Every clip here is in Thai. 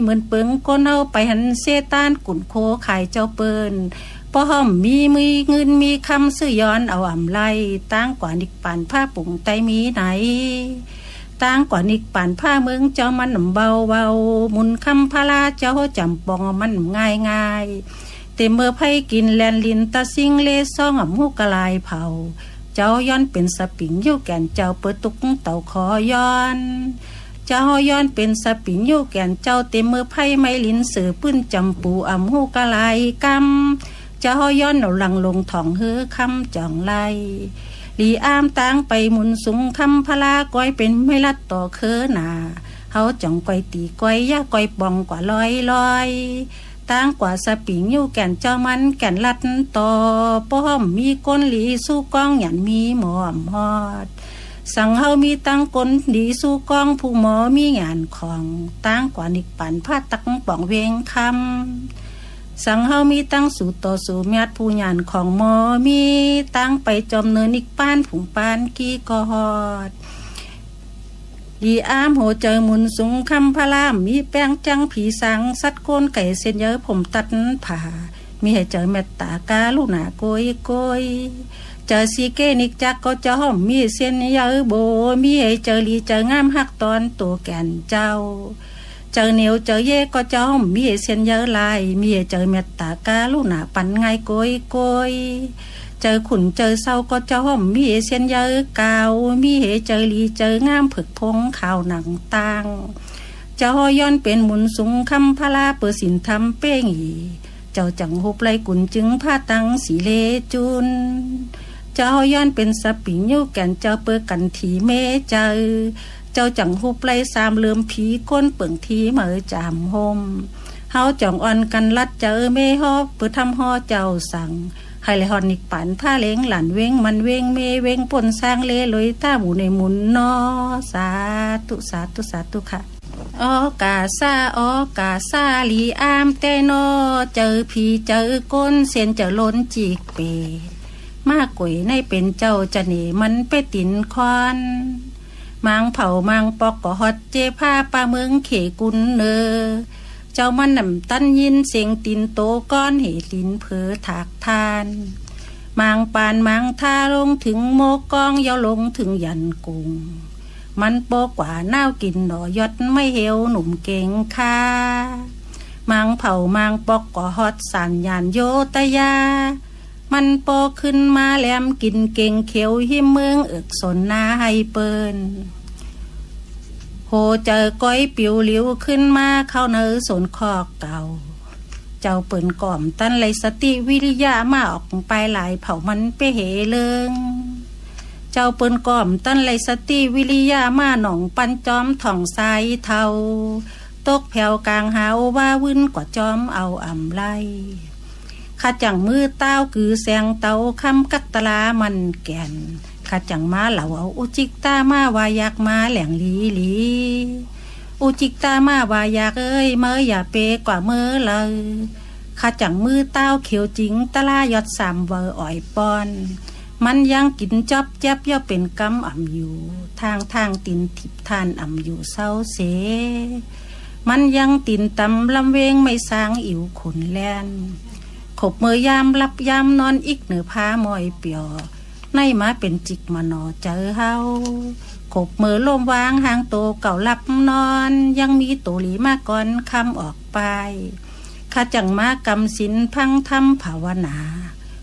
เหมือนเปิงก้นเอาไปหันเซต้านกุ่นโคขายเจ้าเปิ้นป้อห้อมมีเงินมีคำซื้อย้อนเอาอำไลตั้งกว่านิกป่านผ้าปุ่งไตมีไหนตั้งกว่านิกป่านผ้าเมืองเจ้ามันเบามุนคำพาลาเจ้าจำปองมันง่ายเต็มเมื่อไพ่กินแลนลินตาซิงเลซ่องหูกะลายเผาเจ้าย้อนเป็นสปริงยู่แก่นเจ้าเปิดตุกเต่าคอย้อนเจ้าย้อนเป็นสปริงยู่แก่นเจ้าเต็มเมื่อไพ่ไม่ลินเสือปื้นจำปูหูกะลายกำเจ้าย้อนเอาหลังลงถ่องเฮือคำจ่องไลลีอามตางไปหมุนสูงคำพลาก้อยเป็นไม่ลัดต่อเคอหนาเฮาจ่องก้อยตีก้อยย่าก้อยปองกว่าลอยตั้งกว่าสปริงอยู่แก่นเจ้ามันแก่นลัดต่อป้อมมีก้นหลีสู้กองหยันมีหมอมฮอดสั่งเฮามีตั้งก้นดีสู้กองผู้หมอมีงานของตั้งกว่านิกปันผ้าตักป่องเวงคำสั่งเฮามีตั้งสู่ต่อสู่เมียดผู้หยันของหมอมีตั้งไปจอมเนินนิกป้านผุงปานกี้กอดดีอามโหเจอมุนสูงคำพลามมีแป้งจังผีสังสัดโกนไก่เส้นเยอะผมตัดผ่ามีให้เจอเมตตากาลูกหนาโกยเจอซีเกนิกจักก็จะหอมมีเส้นเยอะโบมีให้เจอลีเจองามหักตอนตัวแก่นเจ้าเจอเหนียวเจอเย่ก็จะหอมมีให้เส้นเยอะลายมีให้เจอเมตตากาลูกหนาปันไงโกยเจอขุนเจอเศร้าก็จะห่มมีเส้นเยอะกาวมีเหเจอลีเจองามผึกพงข่าวหนังต่างเจ้าย้อนเป็นหมุนสูงคำพลาเปิดสินทำเป้งอีเจ้าจังหุบไลกุนจึงผ้าตังสีเลจุนเจ้าย้อนเป็นสปริงยู่แก่นเจ้าเปิดกันทีเมเจ้าจังหุบไลสามเลื่อมผีก้นเปิ่งทีเหมือจามหมเฮาจ่องอ่อนกันลัดเจอเมฮอบเปิดทำฮอเจ้าสั่งให้เลยฮอนนิกปันผ้าเล้งหลันเว้งมันเว้งเมเว้งปนสร้างเลลอยต้าหมูในหมุนนอสาธุค่ะออกาซาลีอามเตนอเจอผีเจอก้นเส้นเจอล้นจีกเปมากกวยในเป็นเจ้าจะหนีมันไปตินควันมังเผามังปอกก็ฮอดเจผ้าปลาเมืองเขกุนเนอเจ้ามันนำตันยินเสียงตินโตก้อนเหลินเผอถักทานมังปานมังท่าลงถึงโมกองยาวลงถึงยันกุงมันโปกว่าน่าวกินหน่อยดไม่เหี่ยวหนุ่มเก่งค่ามังเผามังปอกก็ฮอดสันยานโยตยามันโปขึ้นมาแหลมกินเก่งเขียวหิมเมืองเอิกสนนาให้เปิ้นโหเจอก้อยปิวหลิวขึ้นมาเข้าเนื้อสนคอกเก่าเจ้าเปิ่นก่อมตั้นไรสติวิริยะมาออกไปหลายเผามันไปเหเลิงเจ้าเปิ่นก่อมตั้นไรสติวิริยะมาหนองปันจอมถ่องสายเทาตกแผ่วกลางหาวว่าวุ่นกว่าจอมเอาอ่ำไล่ข้าจังมือเต้าคือแสงเต้าคำกักตลามันแก่นข้าจังมาเหล่าเอาอุจิกตามาวายักมาแหลงลีอุจิกตามาวายักเอ้ยเมื่ออย่าเปกว่าเมื่อเลยข้าจังมือเต้าเขียวจริงตลายอดสามเวออ่อยปอนมันยังกินจอบแจ๊บย่อเป็นกำอ่ำอยู่ทางตินทิพทานอ่ำอยู่เศร้าเสมันยังตินตำลำเวงไม่สร้างอิ๋วขุนแลนขบมือยามรับยามนอนอีกเหนือผ้ามอยเปียวในมาเป็นจิกมาหนอเจอเฮาขบมือลมวางหางโตเก่าลับนอนยังมีโตหลีมาก่อนคำออกไปข้าจังมากำสินพังทำภาวนา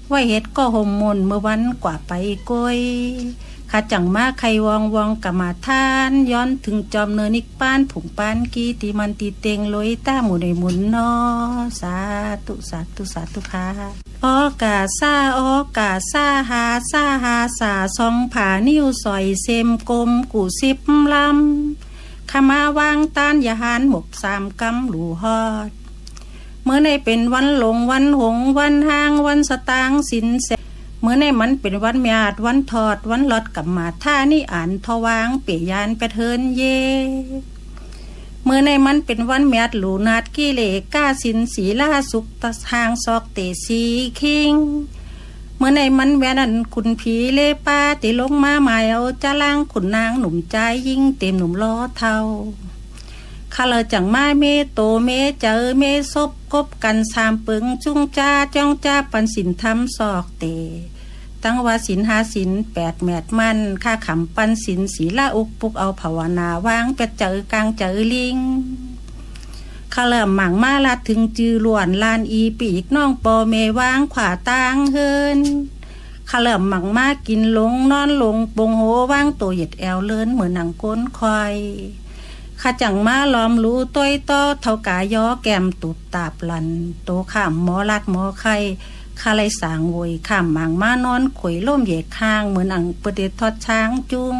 ไว้เฮ็ดก็ห่มมนเมื่อวันกว่าไปก้อยข้าจังมาใครวองกะมาทานย้อนถึงจอมเนินนิกป้านผุงปานกีตีมันตีเต็งลอยต้าหมูในหมุนนอสาธุค่ะออกาซาหาสาสองผานิ้วซอยเซมกลมกูสิบลำขมาวางตานยาหานหมกสามกำหลูฮอดเมื่อในเป็นวันหลงวันหงวันห้างวันสตางสินเสเมื่อในมันเป็นวันเมียดวันทอดวันหลอดกับมาท่านี่อ่านทวางเปียยานไปเทินเยเมื่อในมันเป็นวันเมียดหลูนาดกิเลก้าสินสีล่าสุกตะทางซอกเตสีคิงเมื่อในมันแวนันขุนผีเล่ป้าติลงมาหมายเอาจะล่างขุนนางหนุ่มใจยิ่งเต็มหนุ่มล้อเทาข ข้าเลยจังมาเมโตเมเจอเมซบกบกันสามปึงจุงจ้าจ้องจ้าปันสินทำศอกเตตั้งว่าศีล5ศีล8แมดมันค่าขำปันศีลศีลอุกปุกเอาภาวนาวางเป็ดเจอกลางเจอลิงข้าเริ่มหมั่งมาลาถึงจือล้วนลานอีปีกน้องปอเมวางขวาตางเฮินข้าเริ่มหมั่งมากินลงนอนลงปงโหวางตัวเหยียดแอวเลินเหมือนหนังก้นคอยข้าจังมาล้อมรู้ต้อยต้อเท่ากายอแก้มตุดตาบลันโตข้ามหมอลัดหมอไข่ข้าเลยสางโวยข้ามหมั่งมานอนข่อยล่มเหยียดข้างเหมือนอังประเดทอดช้างจุง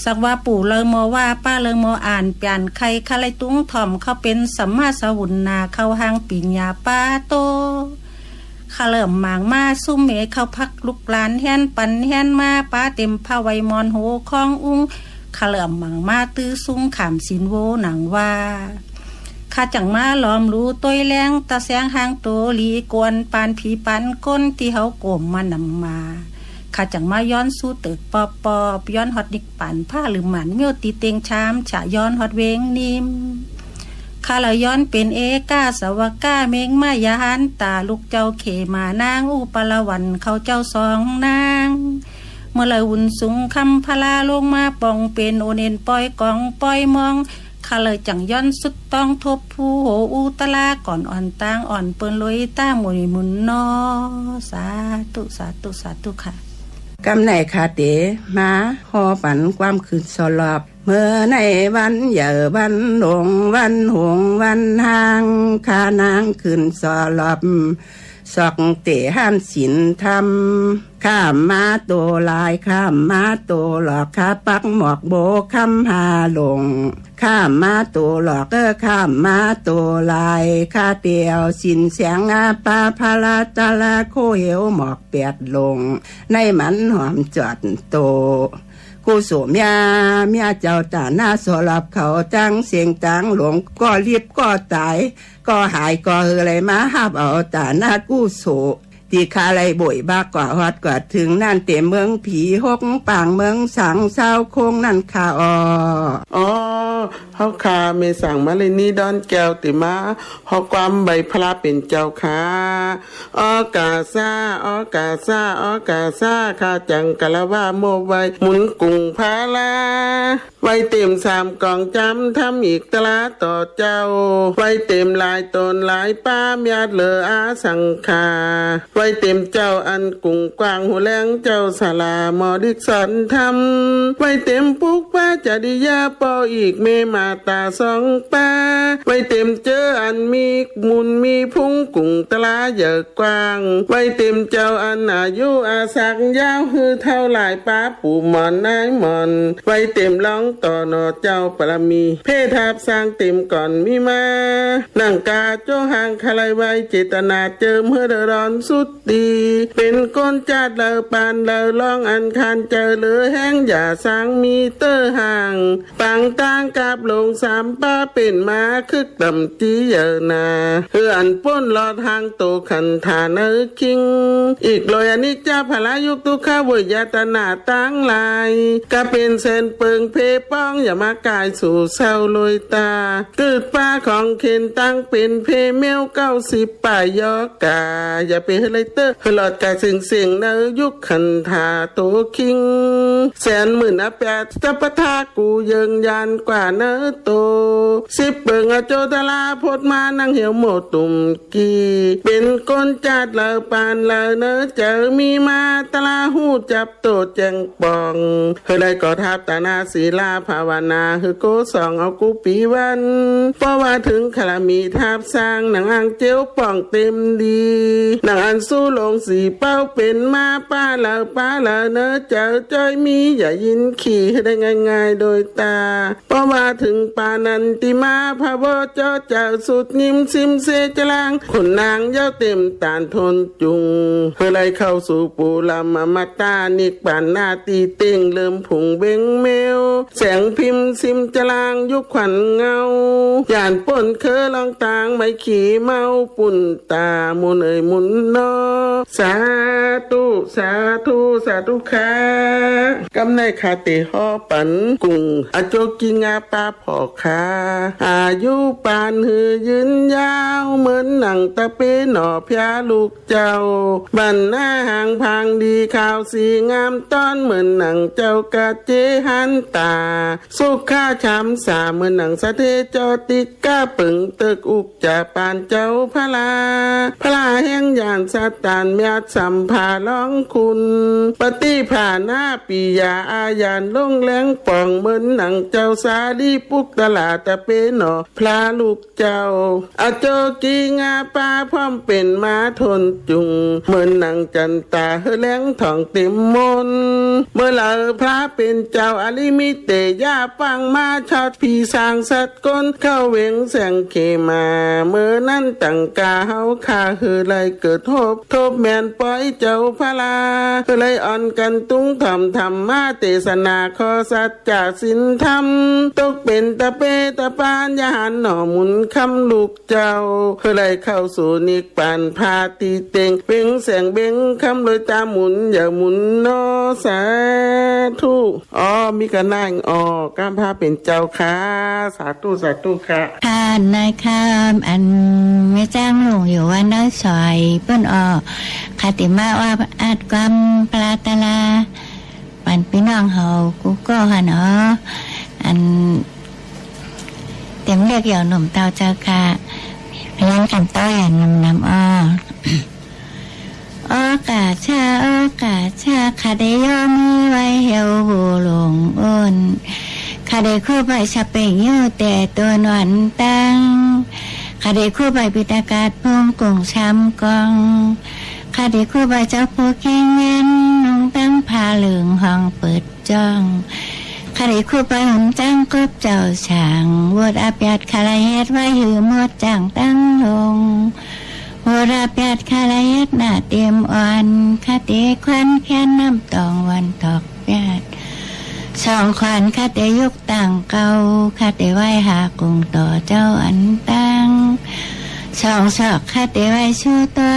สักว่าปู่เลยมอว่าป้าเลยมออ่านเปลี่ยนใครข้าเลยตุ้งถ่อมเขาเป็นสัมมาสวุนนาเข้าหางปิญญาป้าโตข้าเริ่มหมางมาซุ่มเมเข้าพักลุกลานแฮนปันแฮนมาป้าเต็มผ้าไวมอนโหคองอุ้งข้าเริ่มหมางมาตื้อซุ้งขามสินโวหนังว่าข้าจังมาล้อมรู้ต้อยแรงตาแสงหางโตลีกวนปานผีปันก้นที่เขาโกมมานำมาข้าจังมาย้อนสู้ตึกปอปอบย้อนฮอดนิกปันผ้าหรือหมันเมียวตีเต็งชามฉะย้อนฮอดเวงนิมข้าละย้อนเป็นเอกาสวก้าเมงมายานตาลูกเจ้าเขมานางอุปละวันเขาเจ้าสองนางเมื่อเลยหุ่นสูงคำพลาลงมาปองเป็นโอเนนปล่อยกองปล่อยมองข้าเลยจังย้อนสุดต้องทบผู้โหอุตลาก่อนอ่อนตางอ่อนเปิ้นลอยต้าหมุนมุนนอสาธุสาธุสาธุค่ะกำไหนคาเตมาหอฝันความคืนสลอบเมื่อในวันเหย่อวันหลงวันหงวันห่างขานางคืนสลอบสอกเตะห้ามศีลธรรมข้ามมาโตลายข้ามมาโตหลอกข้าปักหมอกโบคำหาลงข้ามมาโตหลอกข้ามมาโตลายข้าเตียวสินเสียงอาปาพาลาตาลาโคเหวหมอกเปียดลงในมันหอมจอดโตกูโสมยาเมียเจ้าตาหน้าสลับเขาจังเสียงจังหลงก็รีบก็ตายก็หายก็อะไรมาหับเอาตาหน้ากูโสที่คาไรบ่อยบ้ากว่าฮอดกว่าถึงนั่นเต็มเมืองผีหกป่างเมืองสังเศร้าโคงนั่นคาอ๋อเฮาคาเมสั่งมาเลยนี่ดอนแก้วติมาฮอกความใบพระเป็นเจ้าค่ะออกาซาออกาซาออกาซาข้าจังกะละว่าโมไว้หมุนกุ่งพาลาไว้เต็ม3กล่องจำทำอีกตลาต่อเจ้าไว้เต็มหลายตนหลายป้ามญาติเลออาสังคาไว้เต็มเจ้าอันกุ่งกว้างหูแรงเจ้าศาลาหมอดิกสันทำไว้เต็มปุกป้าจดิยาปออีกเมมาตาสองป้าไว้เต็มเจออันมีมุนมีพุงกุ่งตลาเยอะกว้างไว้เต็มเจ้าอันอายุอาสักยาวฮือเท่าหลายป้าปู่หมอนนายหมอนไว้เต็มร้องต่อนอเจ้าปรมีเพทาบสร้างเต็มก่อนมีมานังกาโจหางคลายไว้เจตนาเจิมเฮเดรอนสุดดีเป็นก้นจัดเลอปานเลอล่องอันคันเจอเหลือแห้งอย่าสร้างมีเตอร์ห่างปังตางกับลง3ป้าเป็นมาคึกดำตีเยอนาเฮืออันป้นลอดทางโตขันฐานคิงอีกลอยอนิจจาภลายุกตุข้าวิยตนาตั้งลายก็เป็นเส้นเปิงเพป้องอย่ามากายสู่เศร้าลอยตาเกิดป้าของเข็นตั้งเป็นเพเมล90ป่ายยอกาอย่าไปเฮลิเตอร์หลอดกาเสียงเนยุคขันธาโตคิงแสนหมื่นแปดสัพทากูเยิงยันกว่าเนโต10เบิงอโจตลาพดมานั่งเหี่ยวโมตุ่มกีเป็นก้นจัดเลอปานเลอเนเจอมีมาตลาหูจับโตแจงปองเฮไดก็ทับตานาศีลาภาวนาฮือโกสองเอากูปีวันเพราะว่าถึงคลามีทับสร้างหนังอ่างเจียวป่องเต็มดีหนังอันสู้ลงสีเป้าเป็นมาป้าเลอเนเจอจอยมีอย่ายินขี่ให้ได้ง่ายๆโดยตาเพราะว่าถึงปานันติมาพระโวเจ้าเจ้าสุดยิ้มซิมเซจลางคนนางเย้าเต็มตานทนจุงเพื่อไล่เข้าสู่ปูลามาตานิกป่านหน้าตีเต่งเริ่มผงเบงเมลแสงพิมพ์ซิมจลางยุคขวัญเงาย่านป่นเคอลองตางไม่ขี่เมาปุ่นตามุนมุนนอ สาธุสาธุสาธุค่ะกำในคาเตฮอปันกุงอโจกิงาปาพอค่ะอายุปานหือยืนยาวเหมือนหนังตะเปหน่อพยาลูกเจ้าบันหน้าหางพางดีข่าวสีงามต้อนเหมือนหนังเจ้ากะเจหันตาสุขาช้ำสาเหมือนหนังสะเทจอติกก้าปึงตึกอุกจะปานเจ้าพลาแห่งยานสัตตานเมียสัมภาร้องคุณปฏิภาหน้าปียาอาญานลงแรงป่องเหมือนหนังเจ้าสาลีปุกตลาตะเปหนอพลาลูกเจ้าอโจกีงาปาพร้อมเป็นมาทนจุงเหมือนหนังจันตาเฮแรงทองเต็มมนเมื่อลาพระเป็นเจ้าอลิมิเตย่าฟังมาชอดพี่สร้างสัตว์ก้นเข้าเวงแสงเคมาเมื่อนั้นตั้งกาเฮาคาเฮเลยเกิดทบแมนปล่อยเจ้าพลาเลยอ่อนกันตุ้งทำธรรมาเทศนาขอสัจจะสินธรรมตกเป็นตะเปตะปานยานหน่อหมุนคำลูกเจ้าเลยเข้าสู่นิพพานพาตีเต็งเบ่งแสงเบ่งคำเลยตาหมุนอย่าหมุนนอสาธุมีกระนางก้ามพาเป็นเจ้าค่ะสาธุสาธุค่ะค่ะนายค่ะอันไม่จ้างหลวงอยู่ว่าน้อยซอยเปิ้นคติมาว่าอาจความปลาตลาปันพี่น้องเฮากูก็ค่ะเนาะอันเต็มเรียกเหย่าหนุ่มเตาเจ้าค่ะพยันกันต้อยนำกาชาคาเดยอมีไว้เฮวหูหลงอ้นคาเดคู่ไปชะเป่งยู่แต่ตัวนวันตั้งคาเดคู่ไปปิตากาศพงกุ่งช้ำกองคาเดคู่ไปเจ้าผู้แข่งเงินนุ่งตั้งผ้าเหลืองห้องเปิดจ้องคาเดคู่ไปหุ่นจ้างกบเจ้าช่างวดอาบยัดคาลาเฮ็ดไว้หือหมดจ้างตั้งลงโหราแปดคาลาเฮ็ดหน้าเต็มอ่อนคาเตควันแค่น้ำตองวันตอกแปดสองขวัญคาเตยุกต่างเก่าคาเตไหวหากุงต่อเจ้าอันตั้งสองศอกคาเตไหวชูตัว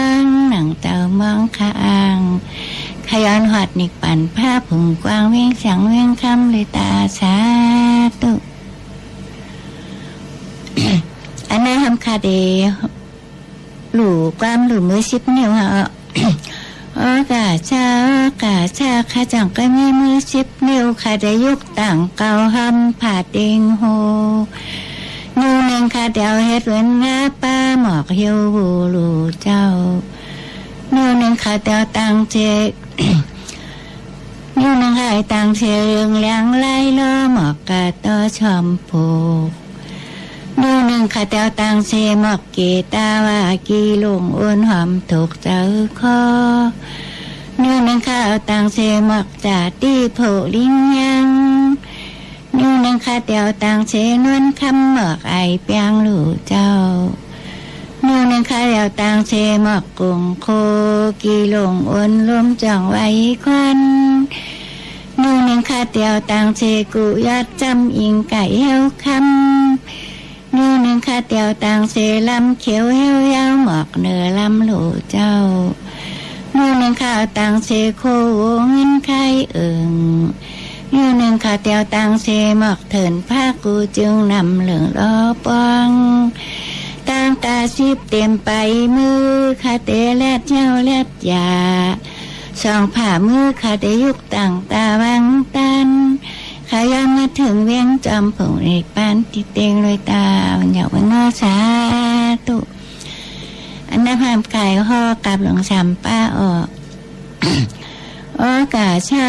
หนังเต่ามองข้างขย้อนหอดนิกปั่นผ้าผุ่งกว้างเวียงสังเวียงคำเลยตาสาตุ อันนั้นทำคาเตหลู่ความหลู่มือชิบนิ้วฮะกาชาข้าจังก็มีมือชิบนิ้วข้าได้ยุกต่างเก่าหำผ่าเต็งโหนูหนึ่งข้าเดียวเฮ็ดเว้นงาป้าหมอกเหี่ยวบูลูเจ้านูหนึ่งข้าเดียวต่างเจกนูหนึ่งข้าต่างเชเรืองเลี้ยงไล่ล้อหมอกกาต่อชอมผูกนูหนึ่งข้าเดียวต่างเชหมอกเกตาวากีลงอ้วนหอมถูกเจ้าคอนูหนึ่งข้าต่างเชหมอกจ่าตีโผลิงยังนูหนึ่งข้าเดียวต่างเชนวลคำหมอกไอเปียงหลู่เจ้านูหนึ่งข้าเดียวต่างเชหมอกกุงโคกีลงอ้วนรวมจ่องไว้ควันนูหนึ่งข้าเดียวต่างเชกุยอดจำอิงไก่เฮวคำนูหนึ่งข้าเดียวต่างเชลำเขียวเฮวยาวหมอกเนื้อลำหลู่เจ้านูหนึ่งข้าต่างเชโคเงินไข่เอิงนูหนึ่งข้าเดียวต่างเชหมอกเถินผ้ากูจึงนำเหลืองล้อปองต่างตาชิบเต็มไปมือข้าเตแลดเจ้าแลดยาสองผ่ามือข้าได้ยุกต่างตาวังตันข้ายังมาถึงเวียงจอมผงเอกปานติเตงลอยตาวันอยากวันงอสาตุอันนั้นพามไก่ห่อกับหลวงสามป้าออกกาชา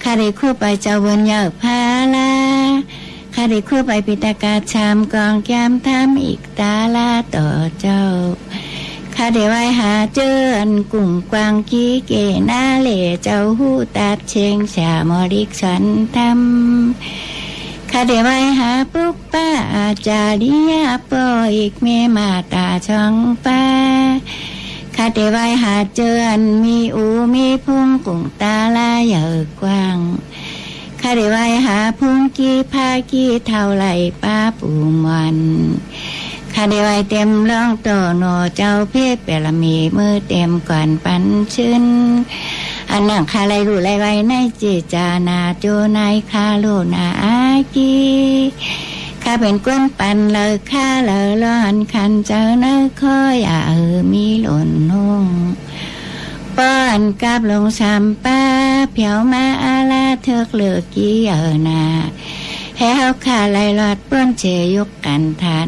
ข้าได้คู่ไปเจ้าบนยอดพาลาข้าได้คู่ไปปิตากาชามกองแก้มทำอีกตาลาต่อเจ้าข้าได้ไว้หาเจออันกุ่งกวางกี้เกหน้าเหล่เจ้าหูตัดเชงสามอดิกสันทำข้าได้ไว้หาปุ๊กป้าอาจาริยาปออีกเมมาตาช่องป้าข้าได้ไว้หาเจออันมีอูมีพุงกุ่งตาลาใหญ่กว้างข้าได้ไว้หาพุงกี้พากี้เท่าไหลป้าปูมันข้ ข้าได้ไว้เต็มร่องโตโนเจ้าเพียเปรมีมือเต็มก่อนปันชื่นอันนั่งข้าไรรู้ไรไว้ในจิตจานาโจในข้าลูนาอากีข้าเป็นก้นปันเลยข้าเลยร้อนคันเจ้าเนื้อข้ออย่ามีหล่นนุ่งป้อนกับลงชำป้าเผียวมาอาลาเถิกเลือกกี่นาแห้วข้าไหลหลอดป้นเชยกกันฐาน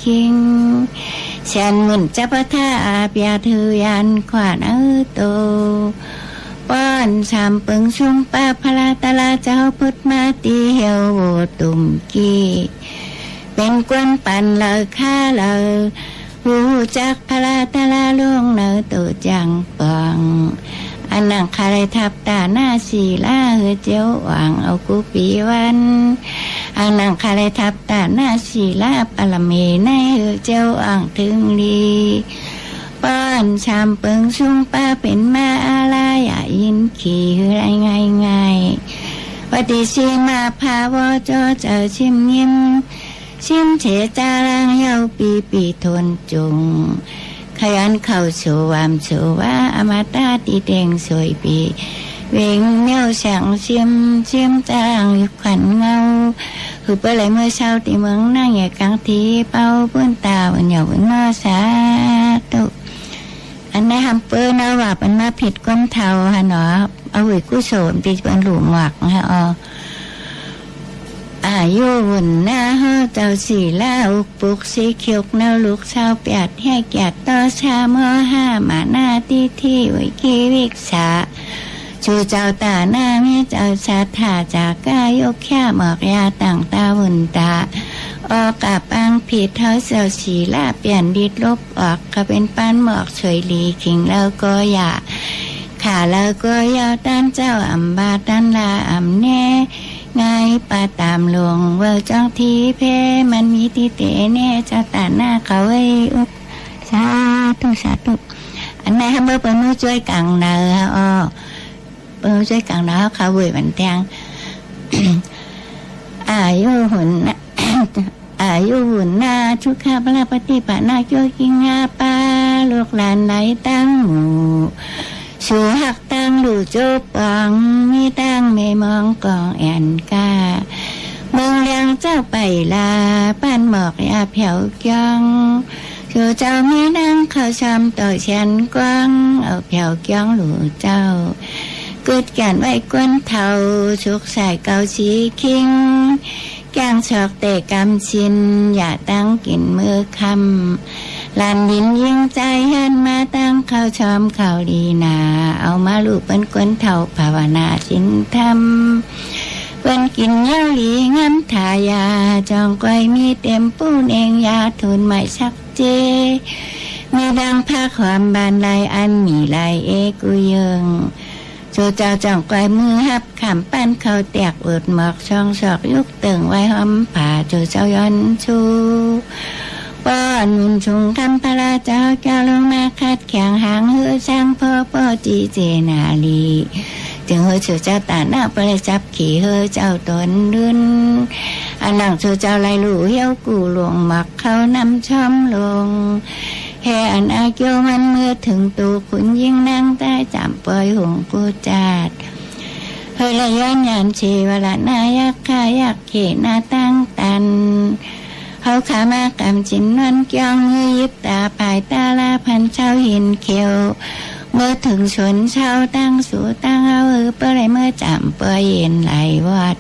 คิงฉันมุ่นจะพะท่าอาเปียถือยันขวานโตป้อนชำปึงชุงป้าพลาตลาเจ้าพุทธมาตีเหี่ยวโวตุ่มกี้เป็นกวนปันเลยข้าเลยหูจักพลาตลาล่วงเนื้อตัวจังปังอันนั่งคาไรทับตาหน้าสีล่าเจียวหวังเอากุปีวันอันนั่งคาไรทับตาหน้าสีล่าปลเมในเจียวหวังถึงดีป้อนชามเปิงชุงป้าเป็นมาอาลาอย่ายินขี่ไรง่ายวัดดีชีมาพาวจอเจอชิมยิ้มชิมเฉจารังเยาปีทนจุงขยันเข้าสู่วามสู่ว่าอมตะตีเด้งสวยปีเวงเมียวแสงชิมจางอยู่ขวัญเงาคือเปเลยเมื่อเช้าตีเมืองนั่งใหญ่กลางทีเป้าเปื้อนตาวันเหยาวันนอสาตุอันนี้ทำเปิ้ลนะว่าเป็นมาผิดก้นเทาฮะเนาะเอาไว้กู้โสมตีเป็นหลุมหวักนะฮะอายุวุ่นหน้าเฮาเจ้าสีล่าอุกปุกสีเขียวแนวลูกชาวเปียดให้แก่ต่อชาเมื่อห้ามาหน้าที่ไว้กีวิกษาชูเจ้าตาหน้าแม่เจ้าชาถาจากกายกแค่หมอกยาต่างตาวุ่นตาออกกับอังผิดเท้าเสียวสีล่าเปลี่ยนดิดลบออกก็เป็นปานหมอกสวยลีขิงแล้วก็อย่าขาแล้วก็ยาวต้านเจ้าอัมบาต้านลาอัมแน่ไงป่าตามหลวงเวอจ้องทีเพมันมีที่เตะแน่จะตัดหน้าเขาไว้อุกสาธุอันไหนให้เมื่อเปิดมือช่วยกังเนอเปิดช่วยกังเนอเขาเว้ยมันแทง อายุหุ่นอายุหุ่นนาชุกข้าพระปฏิปนาโยกิงาปาลูกหลานไหลตั้งหมู่สูหักตั้งดูโจปังมีตั้งไม่มองกองแอนกาเมืองเลี้ยงเจ้าไปลาป้านหมอกยาแผ่วจังคือเจ้ามีนั่งเข้าชำต่อแขนกว้างเอาแผ่วจังหลูเจ้าเกิดการไว้กวนเทาชุกใส่เกาชีคิงแกงชอกเตะกำชินอย่าตั้งกินมือคำลานดินยิ่งใจหันมาตั้งข้าวชอมข้าวดีนาเอามาลูกเป็นกวนเท่าภาวนาชินธรรมเป็นกินเย้าหลีงามทายาจองก้อยมีเต็มปูนเองยาทุนไม่ชักเจมีดังผ้าความบานลายอันมีลายเอกุยงโจเจ้าจ่องก้อยมือหับขำปั้นเขาแตกอดหมอกช่องศอกยุกตึงไว้หอมผ่าโจเจ้าย้อนชูป้อนมุนชุงคำพระเจ้าเจ้าลงมาคัดแข่งหางเฮือช่างพ่อป้อจีเจนาลีจึงเฮือเจ้าเจ้าตาหน้าไปจับขี่เฮือเจ้าตนดุนอันหลังเจ้าไล่ลู่เหี้ยวกูหลวงหมักเขานำช่อมลงแห่อันอาเกียวมันเมื่อถึงตูขุนยิ่งนั่งใต้จำปล่อยหงกูจัดเฮ้ยละย้อนยานชีวละนายักขายักเขนาตั้งตันเขาขามากำจินนวลเกี่ยงมือยิบตาปลายตาลาพันเช้าหินเขียวเมื่อถึงชนเช้าตั้งสู่ตั้งเอาเปื่อยเมื่อจำเปื่อยเย็นไหลวัด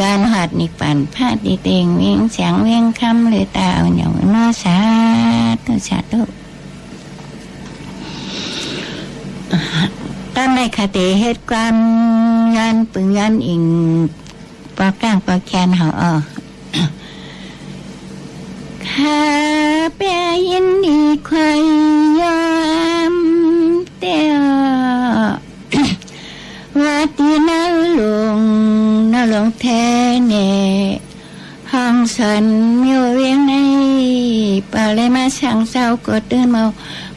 ย้อนหัดนิปั่นพาดดีเต็งเวียงเสียงเวียงคำหรือตาเอาเหนียวนอสาธุตั้งในคติเหตุความย้อนปึงย้อนอิงปากกลางปากแคนเขาข้าเปียยินดีควายยามเตียววัดที่น่าหลงแท้เน่ห้องสันมีเวียงในป่าเลยมาช่างเศร้ากดเดินเมา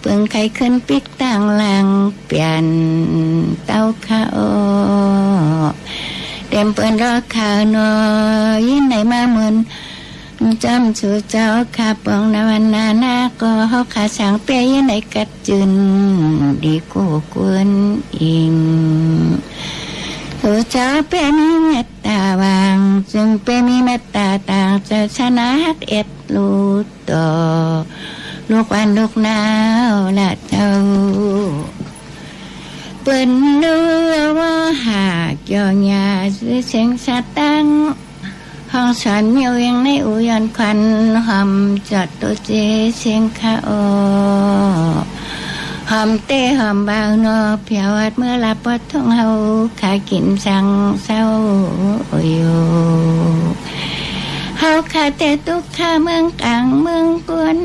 เปิงไข่ขึ้นปิกต่างหลังเปลี่ยนเต้าข้าวเต็มเปินรอข่าวนอยินไหนมาเหมือน จำสู่เจ้าขาปองนาวันนานาก็เฮาขาสังเปียในกัดจืนดีกูกวนอิงสู่เจ้าเป็นเมตตาวางจึงเป็นมีเมตตาต่างจะชนะฮักเอ็ดลูต่อลูกวันลูกนาวละเจ้าเปิ้นเลือว่าหากยองยาซื้อเสียงสะตั้งห้องสอนเมียวยังในอุยอนควันหอมจอดตัวเจเสียงคาโอหอมเต้หอมบางนอเพียวอัดเมื่อลับปดท้องเฮาขากินสังเศร้าอยู่เฮาขาแต่ตุกขาเมืองกลางเมืองกวน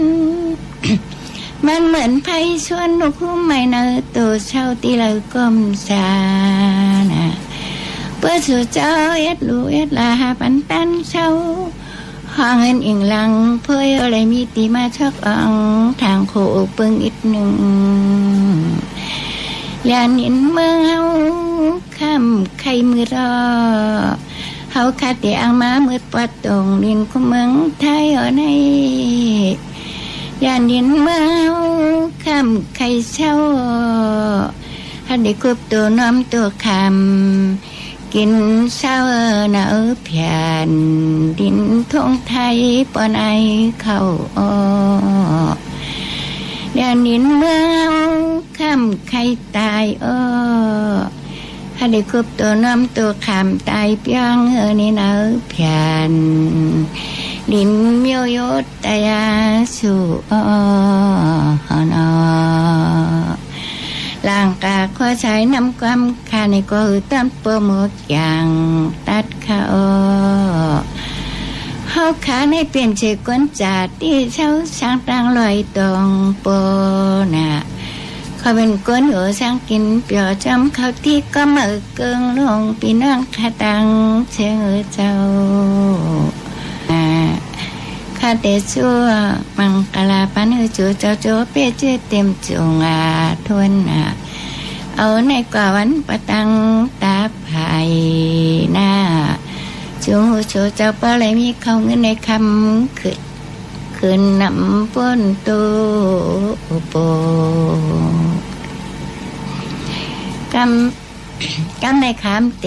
มันเหมือนไผ่ชวนนกหุ้มไม่เนอตัวเช่าตีเราก้มสานะเพื่อสู่เจ้าเอ็ดลูเอ็ดลาหาปันตันเช่าห้องเงินอิงหลังเพื่ออะไรมีตีมาชักอ่องทางโคปึงอีกหนึ่งอย่าหนินเมืองเฮาข้ามไข่มือรอเฮาคาเตียงมามืดปัดตรงดินของเมืองไทยเอาในย่านดินเมืองข้ามไข่เช่าให้ได้ควบตัวน้อมตัวคำกินเช้าหนาวเพียนดินทงไทยปอนไอเข้าย่านดินเมืองข้ามไข่ตายให้ได้ควบตัวน้อมตัวคำตายเปียงนี่หนาวเพียนลินเมียวยศตายาสู่ร่างกายข้อใช้นำความคาในก็ต้นเปิดหมดอย่างตัดเขาเฮาขาในเปลี่ยนเชก้นจัดที่เช้าช้างตังลอยตองโปน่ะเขาเป็นก้นหัวช้างกินเปียวจำเขาที่ก็มือเกิงลงปีน้องขาตังเชื่อเจ้าข้าเตชัวมังกลาปันหือจูเจ้าโจเป้เจเต็มจงทวนเอาในกว่าวันปะตังตาภายหน้าจูหูโจเจ้าปะเลยมีเข้าเงินในคำขึ้นนำป้นตูโปกำในคำเต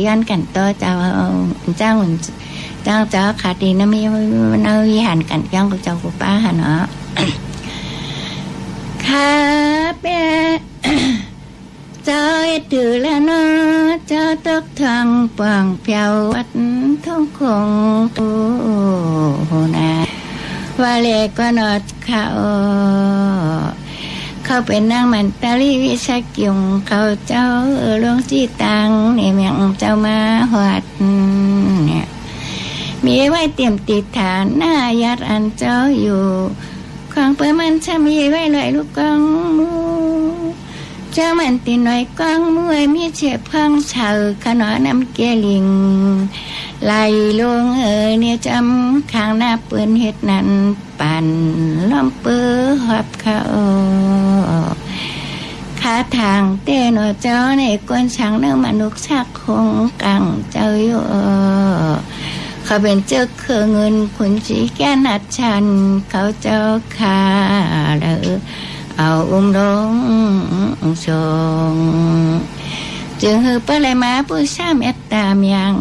ย้อนกันต่อเจ้าเจ้าขาดีนะมีเนยหันกันยังกับเจ้ากูป้าหันเนาะขาเป้เจ้าตื่นแล้วเนาะเจ้าตกทางปองเพียววัดท้องคงตูนะว่าเล็กก็นอดเขาเป็นนางมันตาลีวิชากิงเขาเจ้าหลวงจีตังเนี่ยเมียงเจ้ามาหวัดเนี่ยมีไว้เตรียมติดฐานหน้ายัดอันเจ้าอยู่ของเปิดมันจะมีไว้ลอยลูกกองมูเจ้ามันตีหน่อยกองมวยมีเฉียบพังเฉาขนอนน้ำเกลิงไหลลงเนี่ยจำข้างหน้าเปืนเฮ็ดนั้นปั่นล้อมเปื้อหอบเขาขาทางเต้นเจ้าในกวนช้างเนื้อมนุษย์ชักคงกังเจ้าอยู่เขาเป็นเจ้าเครือเงินคุณจีแก่นัดชันเขาเจ้าขาเลยเอาลงทรงจึงหือปะเลยมาผู้ชามเอตตามยัง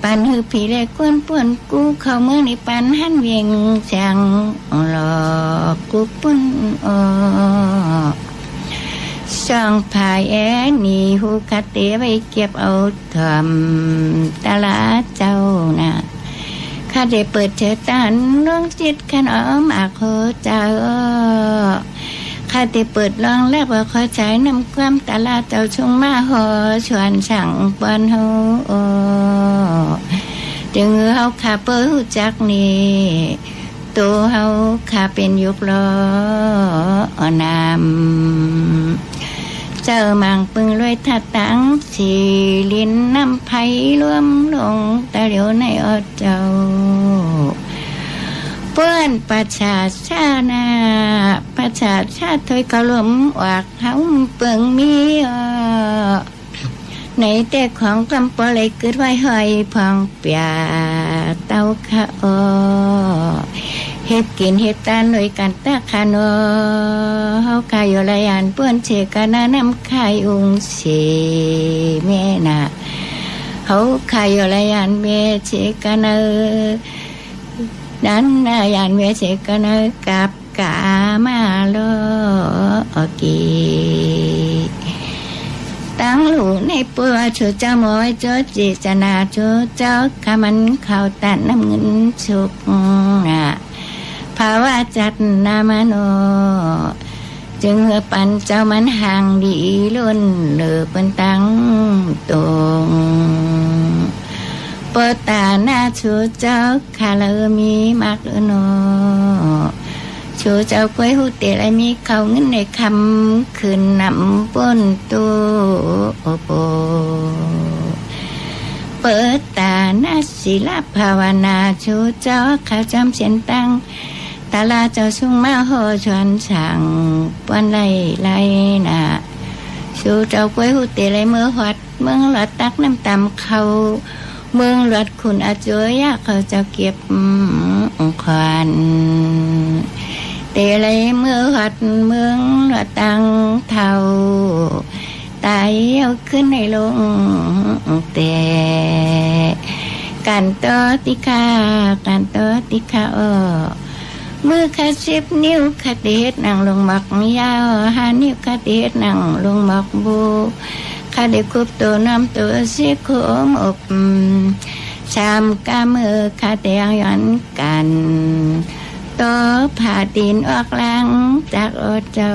ปันหือผีเลยกวนป่วนกูเขาเมืองในปันหันเวียงจังหลอกกูปุ่นช่องพายแอนี่หูกัดเตะไปเก็บเอาทำตลาดเจ้าน่ะข้าได้เปิดเจตันลวงจิตขันอ้อมอาโคเจ้าข้าได้เปิดลองแล้วว่าขอใจนำความตลาดเจ้าชงมาหอชวนสั่งปอนเฮาจึงเฮาข้าเปิดจักนี่ตัวเฮาข้าเป็นยุกล้อนำเจอมังปึงรวยทัดตังสีลิ้นน้ำไผ่รวมลงตะเหลียวในอดเจ้าเปื้อนประชาชานาประชาชาถอยกระลมอวกเฮาเปิงมี ในแต่ของกำปอเลยเกิดไว้หอยพองเปียเต้าข้าอเฮ็ดกินเฮ็ดตาหน่วยกันตาคาโนเฮาคายอยู่ละยานเปื้อนเชกานานำคายองค์เสแม่น่ะเฮาคายอยู่ละยานเมเชกานานั้นนายานเมเชกานากับกามาโลโอเคตั้งหลูในปัวชูเจ้ามอยโจจิจนาชูเจ้าขามันเข้าตัดน้ำเงินสุกภาวะจัดนามโนจึงปันเจ้ามันห่างดีล้นเหลือเป็นตั้งตรงเปิดตาหน้าชูเจ้าขาเลมีมากโนชูเจ้ากล้วยหูเตะไรมีเขาเงินในคำคืนนำป้นตัวโอโปเปิดตาหน้าศิลภาวนาชูเจ้าข้าจำเสียนตั้งตาลาเจ้าสุ่งมาโหชวนสั่งปวนไล่น่ะชูเจ้ากล้วยหูเตะไรเมื่อหัดเมืองหลอดตักน้ำตำเขาเมืองหลอดคุณอาจวยยากเขาเจ้าเก็บควันเตะไรเมื่อหัดเมืองหลอดตังเท่าตายเอาขึ้นในลงแต่กันต่อติคามือขาสิบนิ้วขาเด็ดนั่งลงหมักยาว5 นิ้วขาเด็ดนั่งลงหมักบูขาเด็กคุบตัวน้ำตัวสิโคมอบชามกามือขาแดงย้อนกันต่อผ่าดินออกหลังจากอดเจ้า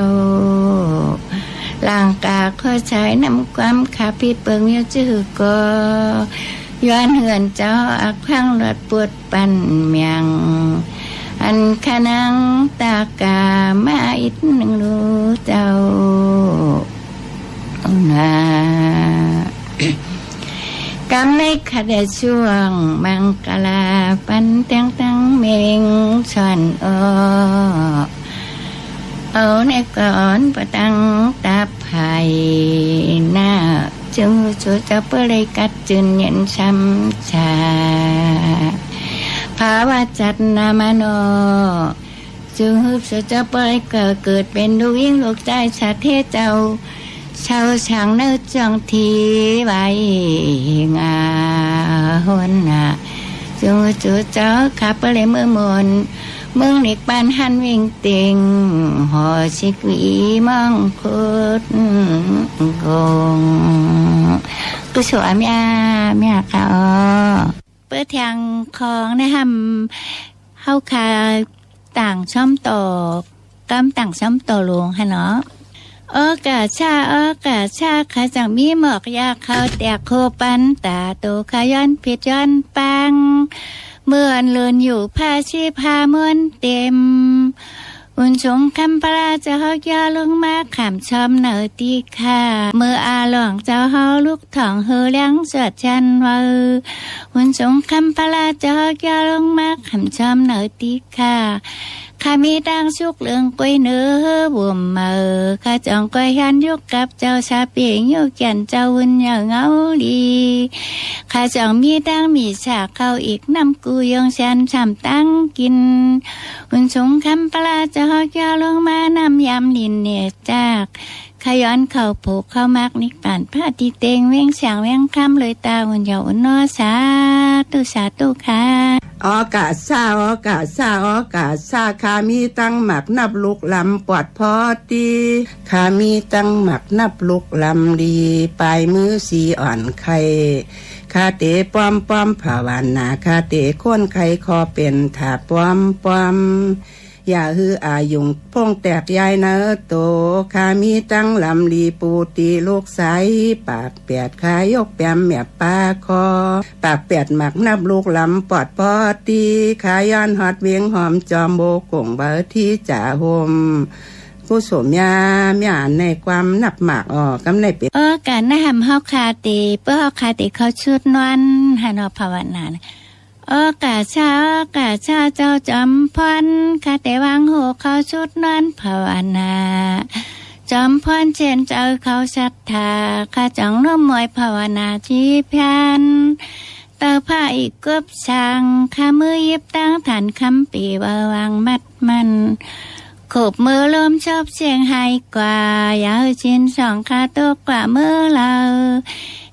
หลังกาข้อใช้นำความขาพิดเปิงยิ้วจื้อก็ย้อนเหือนเจ้าอักพังหลอดปวดปั่นเมียงอันขนังตากามาอิดหนึ่งรู้เจ้านะกำในขดช่วงมังกลาปันเตียงตั้งเมงส่วนเอาในก่อนประตังตาไผ่หน้าจึงชูจะเปิดเลยกัดจืนเย็นช้ำชาภาวะจัดนามโนจึงฮึบชูจะเปิดเกิดเป็นลูกยิ่งลูกใจชาเทเจ้าชาวช่างเนื้อจังทีไว้งาหนน่ะจึงชูเจ้าขับไปเลยเมื่อมนเมืองเด็กบ้านหันวิ่งเต็งหอชิกวีมังคุดกงกุศลเมียค่ะเปิดทางของนะคะเฮาคาต่างช่อมต่อกำต่างช่อมต่อลงค่ะเนาะกาชาขาจังมีหมอกยาเขาแตกโคปันตาโตขาย้อนผิดย้อนปังเมื่อนเลือนอยู่ผ้าชีพาเมือนเต็มอุ่นชงคำปลาจะเฮายาลงมาขามชอมเหนือตีค่ะเมื่ออาหลองเจ้าเฮาลูกถ่องเฮอเลี้ยงสวดจันว่าอุ่นชงคำปลาจะเฮายาลงมาขามชอมเหนือตีค่ะข้ามีดังชุกเลืองกล้วยเนื้อบวมข้าจองกล้วยหันยุกกับเจ้าชาเปียงยุกแก่นเจ้าวุ่นอย่างเงาลีข้าจองมีดังมีฉากเข้าอีกน้ำกูยองฉันช้ำตั้งกินอุ่นชงคำปลาจะหอกยาวลงมานำยำลินเนี่ยจากขย้อนเข้าผูกเข้ามักนิกป่านผ้าตีเตงเว้งฉางเว้งคำเลยตาอุ่นเหยาอุ่นนอสาตุค่ะอากาศซาขามีตั้งหมักนับลูกลำปอดพอดีขามีตั้งหมักนับลูกลำดีปลายมือสีอ่อนไข่คาเตป้อมภาวนาคาเตค้นไข่คอเป็นถาป้อมอย่าฮืออายุงพงแตกยายเนอโตขามีตั้งลำลีปูตีลูกใสปากแปดขายกแปมแม่ปาคอปากแปดหมักนับลูกลำปอดพอตีขาย้อนฮอดเวียงหอมจอมโบกงเบอที่จ่าโฮมผู้สมยาในความนับหมากกำในเป็ดการนะหำเฮาคาตีเพื่อเฮาคาตีเขาชุดนอนหานอภาวนากาชาเจ้าจำพรคาแต่วางโหเขาชุดนั้นภาวนา จอมพรเชนเจ้าเขาศรัทธาข้าจังน้อมมวยภาวนาจีพันเตอผ้าอีกกบช่างข้ามือยิบตั้งฐานคำปีบวางมัดมันขบมือลมชอบเสียงไห้กว่าอย่าให้ชินสองข้าตัวกว่ามือเรา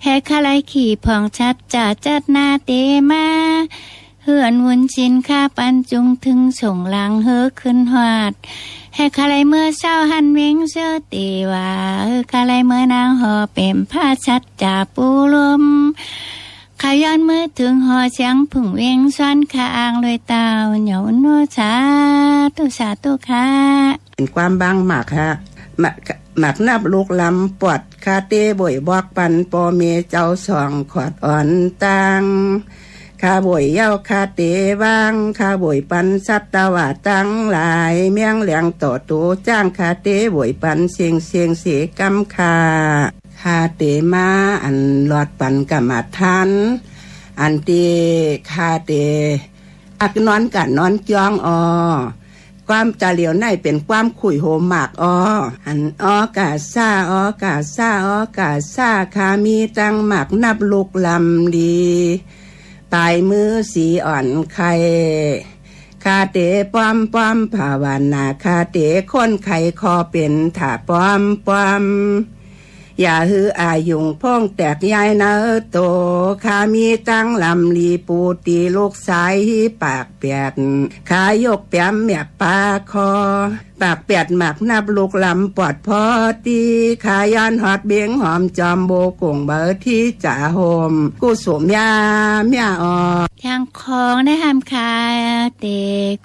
ให้ข้าไล่ขี่ผ่องชัดจ่าจัดหน้าเตมาเฮือนวุนชินข้าปันจุงถึงส่งหลังเฮือขึ้นหอดให้ข้าไล่เมื่อเศร้าหันเวงเสื้อตีว่าข้าไล่เมื่อนางห่อเปี่ยมผ้าชัดจ่าปูลมข้าย้อนมือถึงหอเสียงผึ่งเวงซ้อนข้าอ่างลอยเต้าเหนียวนัวสาตุค่ะเป็นความบางหมักฮะหมักนับลูกลำปอดคาเต้บ่อยบอกปันปอเมเจ้าสองขอดอ่อนตังคาบ่อยเย้าคาเต้บางคาบ่อยปันสัตตวาตั้งหลายเมียงเหลียงต่อตูจ้างคาเต้บ่อยปันเสียงเสีกำคาเตมาอันหลอดปันกรรมฐานอันตีคาเตอักนอนกันนอนจ้องความจะเหลียวในเป็นความขุยโหมหมากอันกาซาคามีตั้งหมากนับลูกลำดีตายมือสีอ่อนไข่คาเตป้อมภาวนาคาเตคนไข่คอเป็นถาป้อมอย่าฮืออายุงพ่องแตกยายนะโตข้ามีตั้งลำลีปูตีลูกสายปากเปียดขายกแป้มเมียปาคอปากเปียดหมักนับลูกลำปอดพอตีขายานหอดเบียงหอมจอมโบกงเบอร์ที่จ่าโฮมกูสวมยาเมียทางของได้ทำคาเต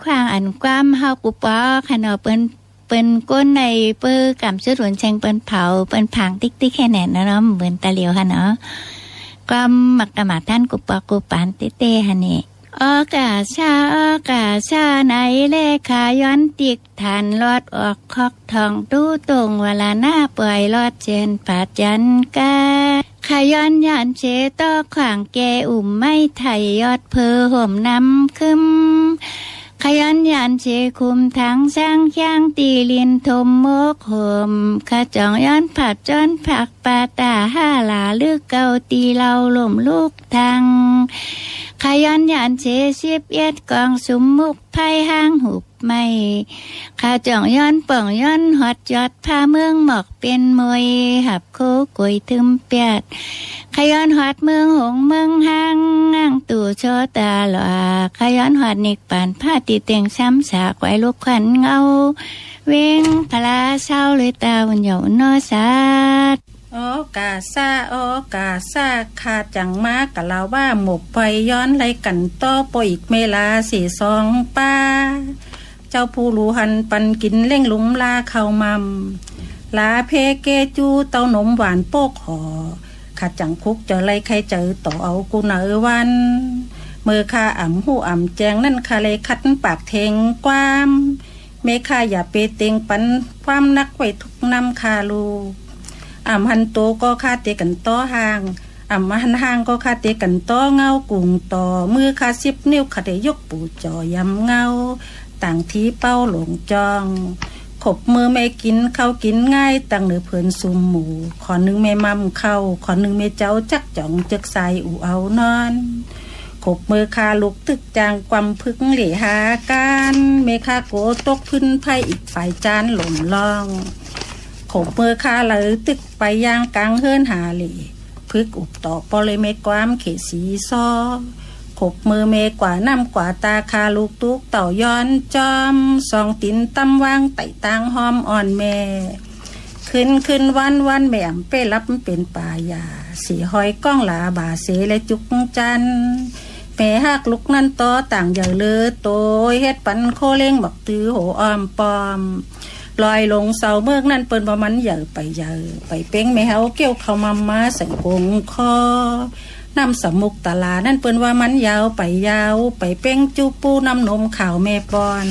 ขวางอันความเฮากุปอขนอเปิ้นก้นในเปื้อกำชุดหวนแชงเปิ้นเผาเปิ้นผังติ๊กแค่แน่นเนาะเหมือนตะเหลียวค่ะเนาะความมักกะมาท่านกุปอกุปานเต้ๆฮะนี่อากาชาในเลขาย้อนติกฐานลอดออกคอกทองตู้ตรงเวลาหน้าเปื่อยลอดเจนปัดยันกาขย้อนยันเชต่อขวางแกไม่ไทยยอดเพอห่มน้ำคึมขยันยันเชคุมทั้งสร้างย่างตีลินทมโมกโหมขจองย้อนผัดจอนผักปาตาห้าหลาเลือกเกาตีเราหล่มลูกทางขยันยันเชสิบเอ็ดกองสุมมุกไพ่ห้างหุบไม่ขาจ่องย้อนป่องย้อนหอดยอดผ้าเมืองหมอกเป็นมวยหับโคกุยทึมเปียดขย้อนหอดเมืองหงเมืองห้างง่างตู่โชตาหลวขย้อนหอดนิกปานผ้าตีเตียงซ้ำสากไว้ลูกขวัญเงาเวงพลาเศร้าเลยตาวันเหยานอสัดกาซาคาจังมากกะลาว่าหมกไปย้อนไรกันต่อปอีกเมลาสี่สองป้าเจ้าผู้รู้หันปันกินเล่งหลุมลาเข้ามัมลาเพเกจูเต้านมหวานโปกหอขาจังคุกเจอไรใครเจอต่อเอากูเนอวันเมื่อข้าอ่ำหูอ่ำแจงนั่นคาเลยคัดปากเทงความเมข้าอย่าเปเต็งปันความนักไว้ทุกนำคาลูอ่ำหันโตก็คาเตกันต่อห่างอ่ำหันห่างก็คาเตกันต่อเงากุ่งต่อมือคา10 นิ้วคาเตยกปูจอยำเงาต่างที่เป้าหลงจองขบมือไม่กินเข้ากินง่ายตั้งเหนือเพื่อนซุมหมูขอหนึ่งไม่มั่มเข้าขอหนึ่งไม่เจ้าจักจ่องจึกใส่อูเอานอนขบมือคาลุกตึกจางความพึกเหลี่ยหาการเมคาโกตกพื้นไผ่อีกฝ่ายจานหล่มล่องขบมือคาเลยตึกไปย่างกลางเฮือนหาเหลี่พึกอุบต่อปเลยเมความเขสีซอขบมือเมกว่าน้ำกว่าตาคาลูกตุกเต่าย้อนจอมสองตินตำวางไต่ตางหอมอ่อนแม่ขึ้นวันแม่มเป้รับเป็นป่ายาสีหอยก้องหลาบาเสและจุกจันแม่ฮักลุกนั่นต่อต่างใหญ่เลือโตเฮ็ดปันโคเล้งบักตือโหอ้อมปอมลอยลงเสาเมือกนั่นเปิ้นบ่มันใหญ่ไปเป้งแม่เฮาเกี่ยวเข้ามาใส่กงคอนำสมุกตลานั่นเปิ้นว่ามันยาวไปเป้งจูปูน้ำนมข่าวแม่ปอน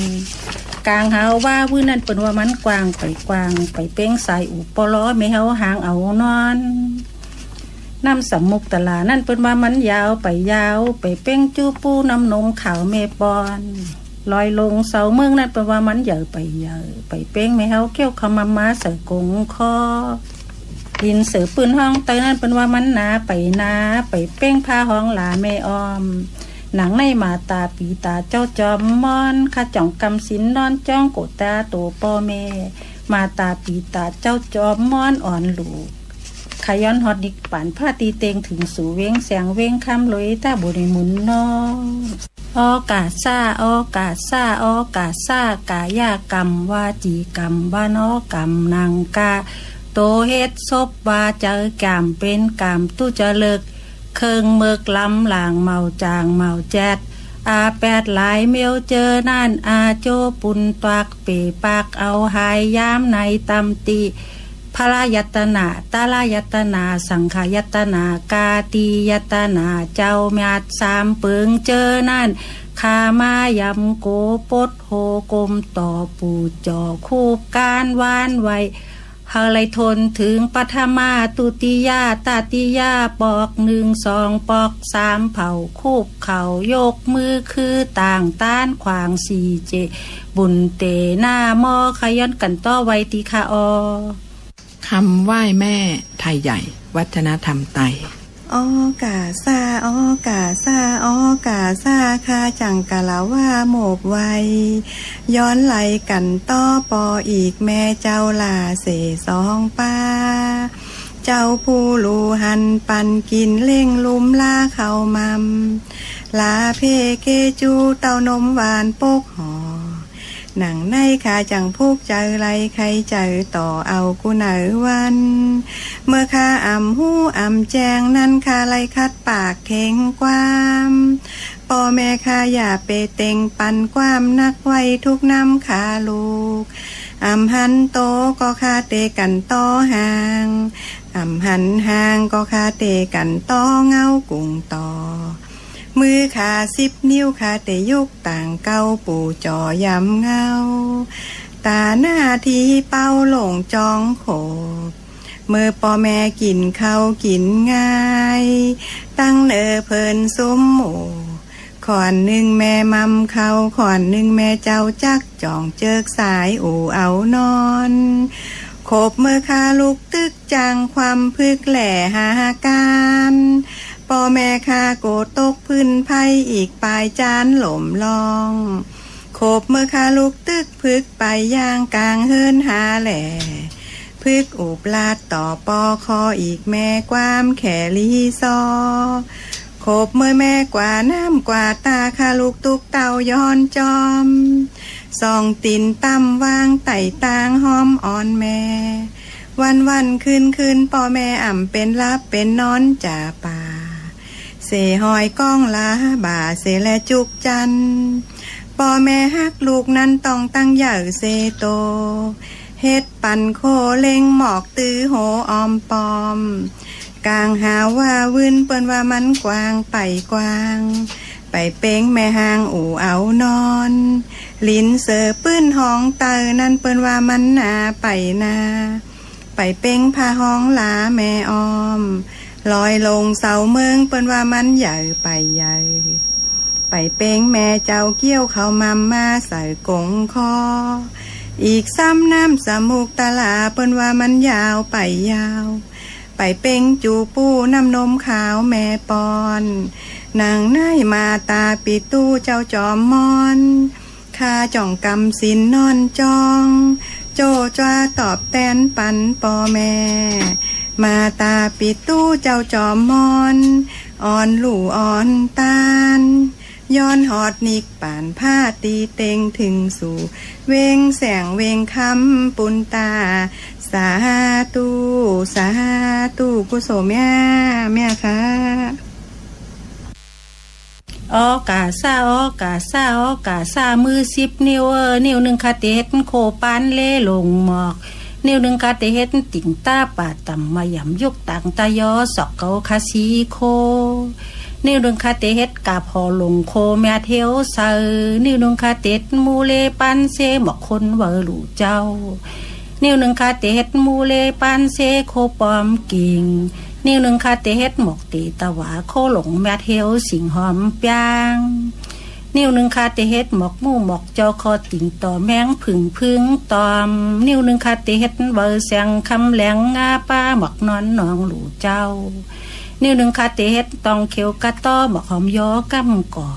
กลางเฮาว่าพื้นนั่นเปิ้นว่ามันกว้างไปเป้งสายอุปล้อแม่เฮาหางเอานอนน้ำสมุกตลานั่นเปิ้นว่ามันยาวไปเป้งจูปูน้ำนมข่าวแม่ปอน ลอยลงเสาเมืองนั่นแปลว่ามันใหญ่ไปเป้งไม่เฮาเกี่ยวคำมาเสือกงคอดินเสือปืนห้องเตยนั่นเป็นว่ามันนาไปเป้งผ้าห้องหลาแม่ออมหนังในมาตาปีตาเจ้าจอมมอนข้าจ่องกำสินนอนจ้องโกตาโตพ่อแม่มาตาปีตาเจ้าจอมมอนอ่อนลูกขย้อนฮอดดิกป่านผ้าตีเตงถึงสู่เว้งแสงเว้งคำลอยตาบุริมุนนออกาซ่ากายากรรมวาจีกรรมวานอกรรมนางกาโตเฮ็ดศพว่าเจอกามเป็นกามตู้จะเลิกเคิงเมือกล้ำหลางเมาจางเมาแจดอาแปดหลายเมียวเจอนั่นอาโจปุนตวักเปปากเอาหายยามในตำติพระยัตนาตาลายัตนาสังขยัตนากาตียัตนาเจ้าเมียดสามเปิงเจอนั่นขามายำโกปดโหกมต่อปูจ่อคู่การวานไวเฮาเลยทนถึงปัทมาตุติยาตาติยาปอก1 2ปอก3เผาคูบเข่ายกมือคือต่างต้านขวาง4เจบุญเตหน้ามอขย้อนกันต่อไวติคาอคำไหว้แม่ไทยใหญ่วัฒนธรรมไตออกาซาคาจังกะละว่าโมบไวย้อนไหลกันต่อปออีกแม่เจ้าลาเสสองป้าเจ้าผู้ลูหันปันกินเล่งลุมลาเข้ามัมลาเพเกจูเต้านมหวานปกหอหนังในขาจังพูกเจอไรใครเจอต่อเอากูเหนอวันเมื่อข้าหูแจงนั้นข้าไรคัดปากเข่งความพ่อแม่ข้าอย่าเปเต็งปันความนักไว้ทุกน้ำขาลูกหันโตก็ข้าเตกันต่อห่างหันห่างก็ข้าเตกันต่อเงากุ่งต่อมือขา10 นิ้วขาเตยุกต่างเก้าปู่จอยำเงาตาหน้าที่เป้าหลงจองโขบเมื่อพ่อแม่กินข้าวกินง่ายตั้งเนอเพลินซุ้มหมูขอน1แม่มัมเขาขอน1แม่เจ้าจักจ่องเจิกสายอู่เอานอนโขบเมื่อขาลูกตึกจังความพึกแหล่หาการพ่อแม่ข้าโกตกพื้นไผ่อีกปลายจานหล่มลองโขบเมื่อข้าลูกตึกพึกไปย่างกลางเฮินหาแหล่พึกอุบลาดต่อปอคออีกแม่ความแขลีซอโขบเมื่อแม่กว่าน้ำกว่าตาข้าลูกตุกเต่าย้อนจอมส่องตินตั้มวางไต่ตางหอมอ่อนแม่วันคืนพ่อแม่เป็นรับเป็นนอนจ่าป่าเสหอยก้องลาบ่าเสและจุกจันพ่อแม่ฮักลูกนั้นต้องตั้งใหญ่เสโตเฮ็ดปันโคเล็งหมอกตื้อโหออมปอมกลางหาว่าวินเปิ้นว่ามันกว้างไปกว้างไปเป้งแม่หางอู่เอานอนลิ้นเสือปื้นห้องเตอนั่นเปิ้นว่ามันนาไปนาไปเป้งพาห้องลาแม่ออมลอยลงเสาเมืองเปิ้นว่ามันใหญ่ไปใหญ่ไปเป้งแม่เจ้าเกี้ยวเขามาใส่กงคออีกซ้ำน้ำสมุกตะลาเปิ้นว่ามันยาวไปยาวไปเป้งจูปูน้ำนมขาวแม่ปอนนางนายมาตาปิตู้เจ้าจอมมอนข้าจ่องกำสินนอนจองโจจ้าตอบแตนปันปอแม่มาตาปิตู้เจ้าจอมมอนอ่อนหลู่อ่อนตาลย้อนหอดนิกป่านผ้าตีเต็งถึงสู่เวงแสงเวงคำปุนตาสาธุกุโสแม่ค่ะออกาซามือ10 นิ้วนิ้วหนึ่งคาเตเฮ็ดโคปานเล่ลงหมอกนิ้วหนึ่งคาเตเฮ็ดติ่งตาป่าต่ำมาหย่ำยกต่างตายอสอกเกาคาซีโคนิ้วหนึ่งคาเตเฮ็ดกาพอลงโคแม่เทียวเซอนิ้วหนึ่งคาเตเฮ็ดมูเลปันเซหมอกคนเวอหลู่เจ้านิ้วหนึ่งคาเตเฮ็ดมูเลปันเซโคปอมกิ่งนิ้วหนึ่งคาเตเฮ็ดหมอกตีตะหวาโคหลงแม่เทียวสิงหอมปยางน นิ้วหนึ่งคาเตเฮ็ดหมอกหมู่หมอกเจ้าคอติ่งต่อแมงผึ่งพึ่งตอมนิ้วหนึ่งคาเตเฮ็ดเบอเสียงคำแหลงงาป้าหมอกนอนนองหลู่เจ้านิ้วหนึ่งคาเตเฮ็ดตองเขียวกะต้อหมอกหอมย้อกำก่อ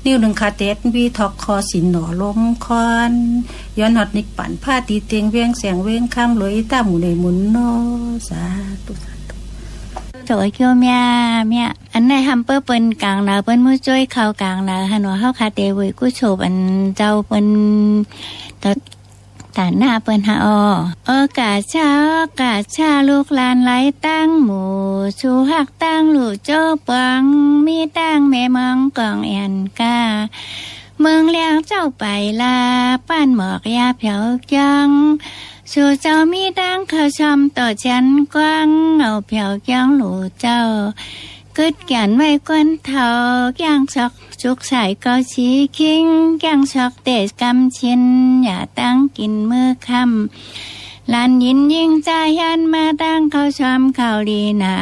นิ้วหนึ่งคาเตเฮ็ดวีทอกคอสินหนอลมคอนย้อนหอดนิกปั่นผ้าตีเตียงเวียงเสียงเวียงคำลอยตาหมู่ในหมุนโนสาธุโถเกียวเมียอันในทำเปิ้เปิ้นกลางนาเปิ้นมือจ้อยเข้ากลางนาหันว่าเฮาคาเตเวยกูโฉบอันเจ้าเปิ้นตาหน้าเปิ้นหากาชาลูกหลานไหลตั้งหมู่ชูหักตั้งลูกโจ้ปังมีตั้งแม่มังกองแอนกาเมืองเลี้ยงเจ้าไปลาป้านหมอกยาเผียวจังสู่เจ้ามีดังเขาชมต่อฉันกว้างเอาเผียวจังหลูเจ้ากึดแก่นไว้ก้นเท่าย่างช็อกจุกใส่ก็ชี้คิงย่างช็อกเตะกำชินอย่าตั้งกินมือคำลานยินยิ่งใจยันมาตั้งเขาชมเขาลีนา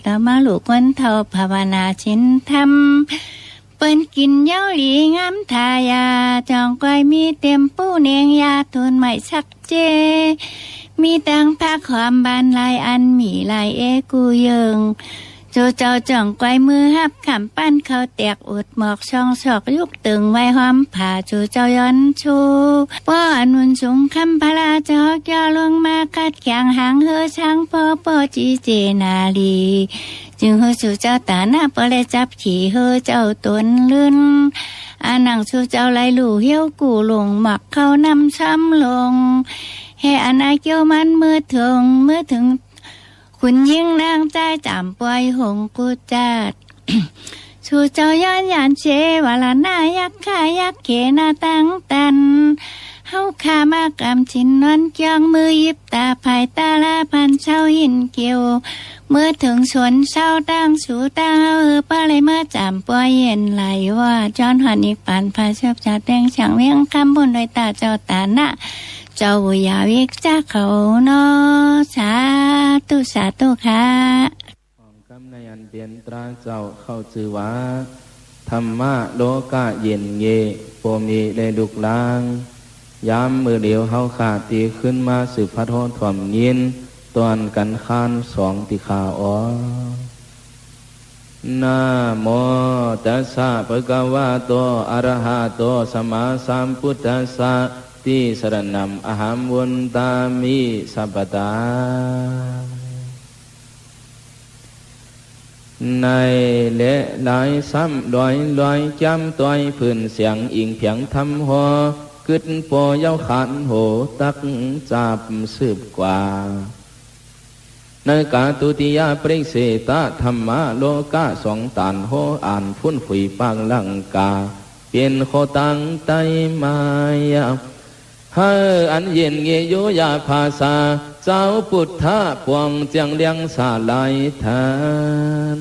ต่อมาลูกก้นเท่าภาวนาชินทำเปิ้นกินเย้าหลีงามทายาจองก้อยมีเต็มปูเนียงยาทุนไม่ชักเจมีตังพักความบานลายอันมีลายเอกูเยิงจูเจ้าจ่องก้อยมือหับขำปั้นเขาแตกอุดหมอกช่องศอกยุกตึงไว้หอมผ่าจูเจ้าย้อนชูป้ออนุนสูงคำพลาจอกยอลงมากัดแข็งหางเฮอช้างป้อจีเจนาลีจึงเฮอสู่เจ้าตาหน้าเปเลยจับขี่เฮอเจ้าตนลื่นอานังสู่เจ้าไหลหลู่เหี้ยวกูลงหมักเขานำช้ำลงเฮอันอาเกี่ยวมันมือถึงคุณยิ่งนางใจจำปล่อยหงกูจัด สู่เจ้าย้อนยานเชวาลาหน้ายักขายักเขนาตั้งตันเฮาขามากำชินนอนเกียงมือยิบตาภายตาลาพันเช้าหินเกี่ยวเมื่อถึงสวนเช้าตั้งสู่ตาป้าเลยเมื่อจำปล่อยเย็นไหลว่าจอนหันอีกปานพาเชือบจัดแดงช่างเวียงคำบนโดยตาเจ้าตาหน้าเจ้าอย่าวิกจ้าเขาเนาะสาธุค่ะของกำในอันเดียนตราเจ้าเข้าชื่อว่าธรรมะโลกะเย็นเยโปมีได้ดุกลางย้ำมือเดียวเฮาขาดตีขึ้นมาสืบพระโทษถ่วมยินตอนกันคานสองติขานะโมตัสสะภะคะวะโตอะระหะโตสัมมาสัมพุทธัสสะติสรณัมอหัมวุนตามิสัพพตาในและหลายซ้ำลอยจำต้อยพื้นเสียงอิงเพียงทำหัวกึดปอเย้าขันโหตักจับสืบกว่าในกาตุติยาปริเสตะธรรมะโลกะสองตานโหอ่านฟุ้นฝุ่ยปางลังกาเปลี่ยนโคตังไตมายาเฮอันเย็นเงยโยยาภาษาเจ้าพุทธะปวงเจียงเลี้ยงสาลายทาน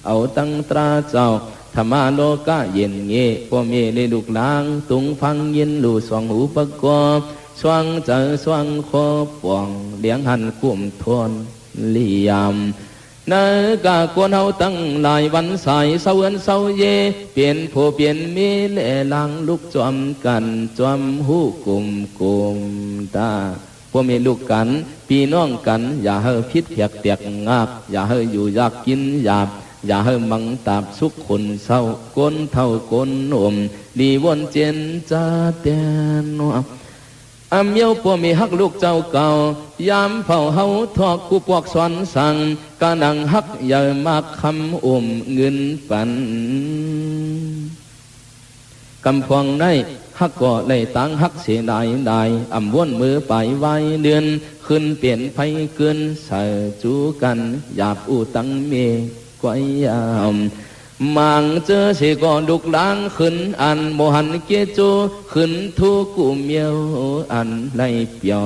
เอาตั้งตราเจ้าธรรมะโลกะเย็นเงยพวกเมในลูกลางตุงฟังเย็นลู่สวงหูประกอบสวงเจอสวงโคปวงเลี้ยงหันกุ่มทวนเลี่ยมนกากวนเฮาตั้งหลายวันสายเศร้าเศร้าเยเปลี่ยนผู้เปลี่ยนมีเล่ลังลุกจอมกันจอมหูกุมตาพวกมีลูกกันพี่น้องกันอย่าให้พิษเพียกเตียกงักอย่าให้อยู่อยากกินหยาบอย่าให้มังตาบสุขคนเศร้าก้นเท่าก้นหนุ่มดีวนเจนจ้าเตียนอำเยาพวกมีฮักลูกเจ้าเก่ายามเผาเฮาทอกกูปวกสวนสั่งกานังฮักใหญ่มากคำเงินปันกำพวงในฮักก็เลยตั้งฮักเสียดายอำวนมือไปไว้เดือนขึ้นเปลี่ยนไฟเกินใส่จูกันหยาบอูตังเมกวยยามมังเจอสิก่อดุกล้างขึ้นอันโมหันเกจูขึ้นทุกุเมียวอันไล่เปียว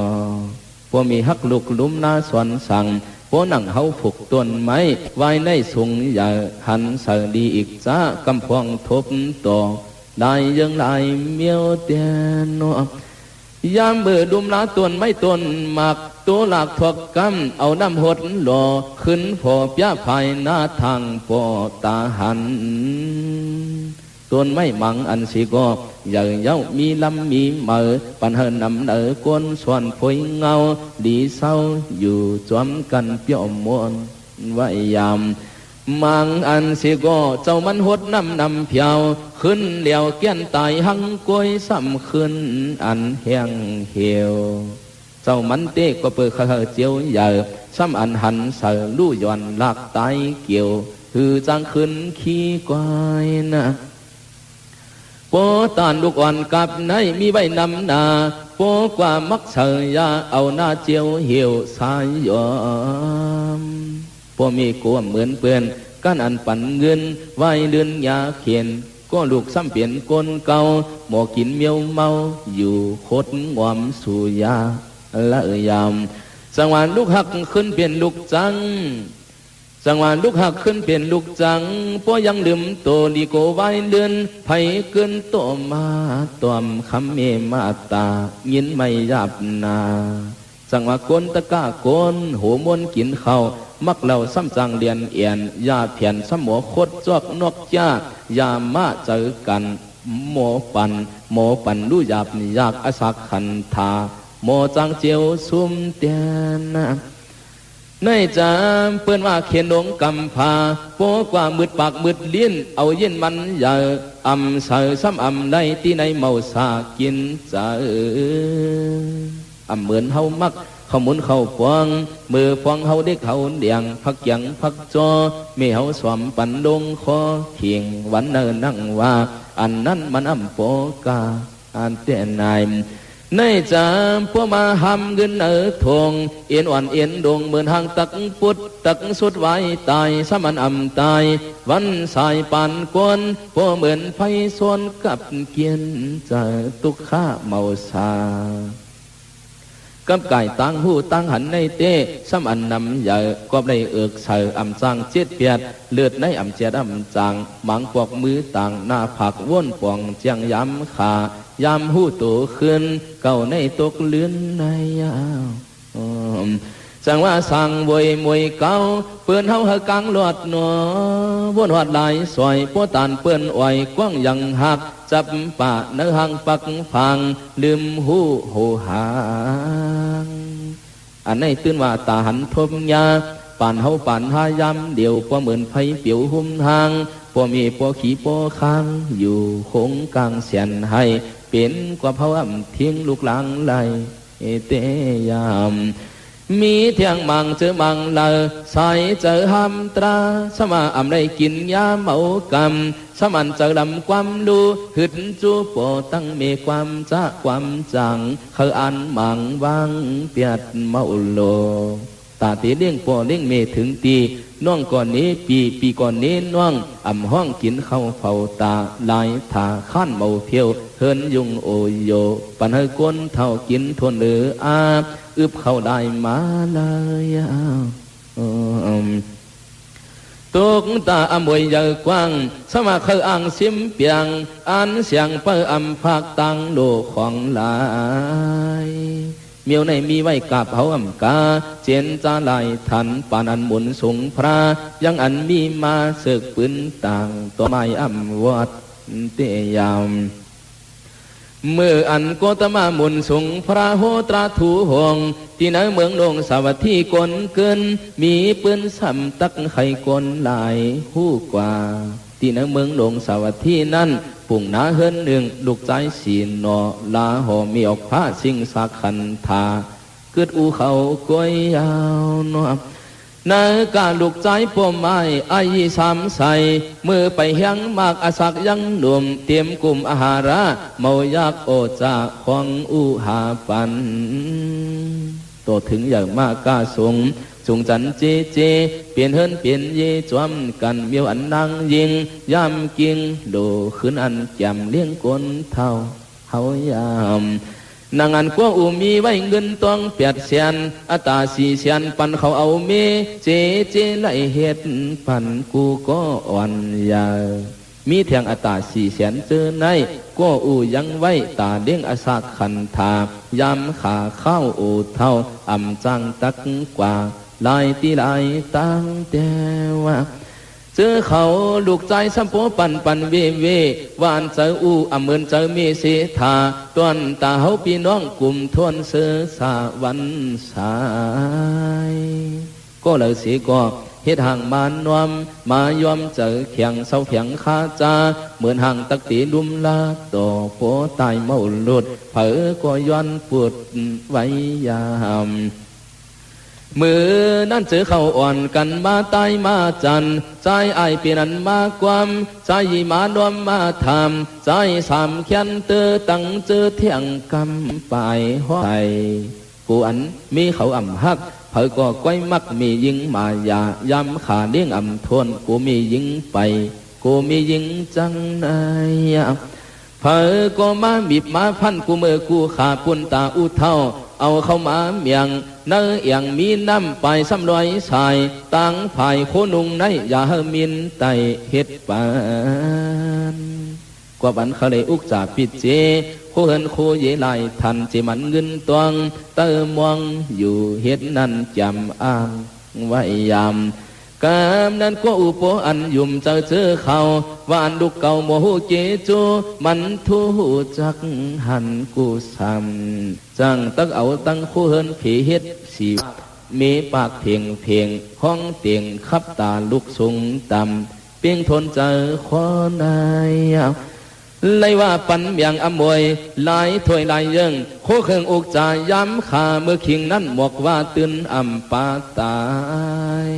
พวกมีฮักลูกลุ่มนาสวนสั่งพวกนั่งเฮาฝึกต้นไม้ไว้ในสูงใหญ่หันใส่ดีอีกจ้ากำพวงทบต่อได้ยังไล่เมียวเตียนยามเบื่อดุมลาต้นไม่ต้นหมักตัวหลักถกกำเอาน้ำหดหล่อขึ้นพอพยาภายหน้าทางปอตาหัน ต้นไม้มังอันสิก็ใหญ่เย้ามีลำมีเหมือปันเฮินนำเนอกวนส่วนพอยเงาดีเศร้าอยู่จอมกันเปี่ยวมวนไว้ยามมังอันสิก็เจ้ามันหดน้ำเพียวขึ้นเหลียวเกี้ยนตายหังกล้วยซ้ำขึ้นอันแห้งเหี่ยวเจ้ามันเตะก็เปิดข้าเจียวใหญ่ซ้ำอันหันเสือลู่ย้อนลากตายเกี่ยวคือจางขึ้นขี้ควายนะโปตานลูกอ่อนกับในมีใบนำนาโปกว่ามักเสยาเอาหน้าเจียวเหี่ยวสายยอมพอมีกลัวเหมือนเปื่อนกันอันปั่นเงินไว้เดือนยาเขียนก็ลูกซ้ำเปลี่ยนกลเก่าหมอกินเมียวเมาอยู่โคตรงอมสู่ยาละยามสังวานลูกหักขึ้นเปลี่ยนลูกจังสังวานลูกหักขึ้นเปลี่ยนลูกจังพอยังลืมโตดีโกไว้เดือนไผเกินโตมาตอมคำเมมาตายินไม่ยับนาสังว่ากนตะก้ากนโหมวนกินข้าวมักเหล่าซ้ำจังเรียนเอียนยาเพียนสมอคดจอกนกยายามาเจอกันโมปันรู้หยาบยากอสักขันธาโมจังเจียวซุ่มเตียนในจามเปื้อนว่าเขียนลงกำพาโปกว่ามืดปากมืดลิ้นเอาเย็นมันใหญ่อำเสยซ้ำอำในที่ในเมาสากินใจอำเหมือนเฮามักเขาหมุนเขาฟองมือฟองเฮาเด็กเขาเดียงพักยังพักจอมีเฮาสวมปันลงคอเขียงวันเนินนั่งว่าอันนั้นมันอำโปกาอันเตนายในจามพวกมาหำเงินทงเอ็นอ่อนเอ็นดงเหมือนหางตักปุดตักสุดไว้ตายสมันอำตายวันสายปานกวนพวกเหมือนไฟส่วนกับเกียนจะตุกข้าเมาสากับไก่ตั้งหูตั้งหันในเต้ซ้ำอันนำใหญ่ก็ได้เอิกใส่อำจางเจ็ดเปียดเลือดในอำเจ็ดอำจางหมังปอกมือต่างหน้าผักว่นป่องเจียงย้ำขายามหูโตขึ้นเก่าในตกเลื่อนในยาวจังว่าสั่งบวยมวยเก่าเปื่อนเฮาหะกังหลอดหนอวนหอดลายสวยพวตานเปื่อนอ่อยกว้างยังหักจับป่าเนื้อหังปักฟังลืมหูโหหางอันในตื่นว่าตาหันทบยาป่านเฮาป่านหายำเดียวพอเหมือนไผเปียวหุ่มหางพอมีพอขี่พอค้างอยู่คงกลางเสียนให้เป็นกว่าเผาอ่ำทิ้งลูกหลังไหลเตยามมีเทียงมังเจอมังเลอใส่เจอหำตราสมาอ่ำได้กินยาเมากำสมันเจอลำความดูหึดจูปอตั้งมีความจ้าความจังเขาอันมังวังเปียดเมาโลตาตีเลี้ยงปอเลี้ยงเมถึงตีน้องก่อนนี้ปีก่อนนี้น้องอ่ำห้องกินข้าวเฝ้าตาลายถาข้านเมาเพียวเฮินยุงโอโยปันให้ก้นเท่ากินทวนเหลืออาอึบเข้าได้มาเลยตกตาอมวยใหญ่กว้างสมาเคยอ่างซิมเปียงอันเสียงเปิอำภาคตังโลกของหลายเมียวในมีไว้กับเฮาอำกาเจนจาลายทันปานันหมุนสูงพระยังอันมีมาเสกปืนต่างตัวไม้อำวัดเตยามเมื่ออันโกตมามุนสูงพระโหตราถูหงที่ในเมืองลงสวัสดีกลเกินมีปืนซ้ำตักไข่กลหลายหู้กว่าที่ในเมืองลงสวัสดีนั้นปุ่งหนาเฮินหนึ่งลูกใจสีนอลาหอมีออกผ้าสิงสักขันธาเกิดอูเขาก้อยยาวนอนาการลูกใจปมไม้อายีสามใสมือไปเฮียงมากอาศักยังหนุ่มเตรียมกลุ่มอาหาระเมายากโอจากของอูหาปันโตถึงอย่างมากกาสงจงจันเจเจเปลี่ยนเฮินเปลี่ยนเยจวมกันเมียวอันนางยิงย่ำกิงโดขึ้นอันแจ่มเลี้ยงกนเท่าเฮายามนางอันกว่าอูมีไว้เงินต้องเปียดเสียนอัตาสีเสียนปันเขาเอาเมเจเจไล่เฮ็ดปันกูก็อ่อนยามีเทียงอัตาสีเสียนเจอในก็อูยังไว้ตาเด้งอาศักขันธายำขาเข้าอูเท่าอำจังตักกว่าลายตีลายตั้งแต่ว่า เจอเขาลูกใจสัมโปปันเววานเจออูอเมินเจอมีเสธาตวนตาเฮาพี่น้องกลุ่มทวนเสือสาวันสายก็เลยเสียก็เฮ็ดห่างมานวมมายอมเจอเขียงเศร้าเขียงคาจาเหมือนห่างตักตีดุมลาต่อโปตายเมาหลุดเผอก็ย้อนปวดไว้ยามมือนั่นเจอเขาอ่อนกันมาตายมาจันใจไอเปลี่ยนมากความใจมานวมมาทำใจสามเขียนเตอตั้งเจอเที่ยงกำไปห้อยกูอันมีเขาอ่ำฮักเผอก็ก้อยมักมียิงมาอย่าย้ำขาเลี้ยงอ่ำทวนกูมียิงไปกูมียิงจังไหนเผอก็มาบีบมาพันกูเมื่อกูขาปุ่นตาอุเท่าเอาเข้ามาเมียงเนื้อเอียงมีน้ำไปซ้ำรอยสายตั้งภายโคนุงในอย่าเฮมินไตเฮ็ดปานกว่าบันเขาเลยอุกจ่าปิดเจโคเฮินโคเยไลทันเจมันเงินตวงเติมมองอยู่เฮ็ดนั่นจำอ้างไว้ยามกามนั้นก็อุปอันยุ่มเจอเขาวานลูกเก่าโมโหเจจูมันทูจักหันกูซ้ำจังตักเอาตั้งคู่เฮินผีเฮ็ดสีมีปากเพียงห้องเตียงขับตาลุกสูงต่ำเพียงทนเจอขอนายเลยว่าปันอย่างอมวยหลายถ้วยหลายยังโคเครื่องอกจ่ายย้ำขาเมื่อคิงนั้นบอกว่าตื่นอ่ำปาตาย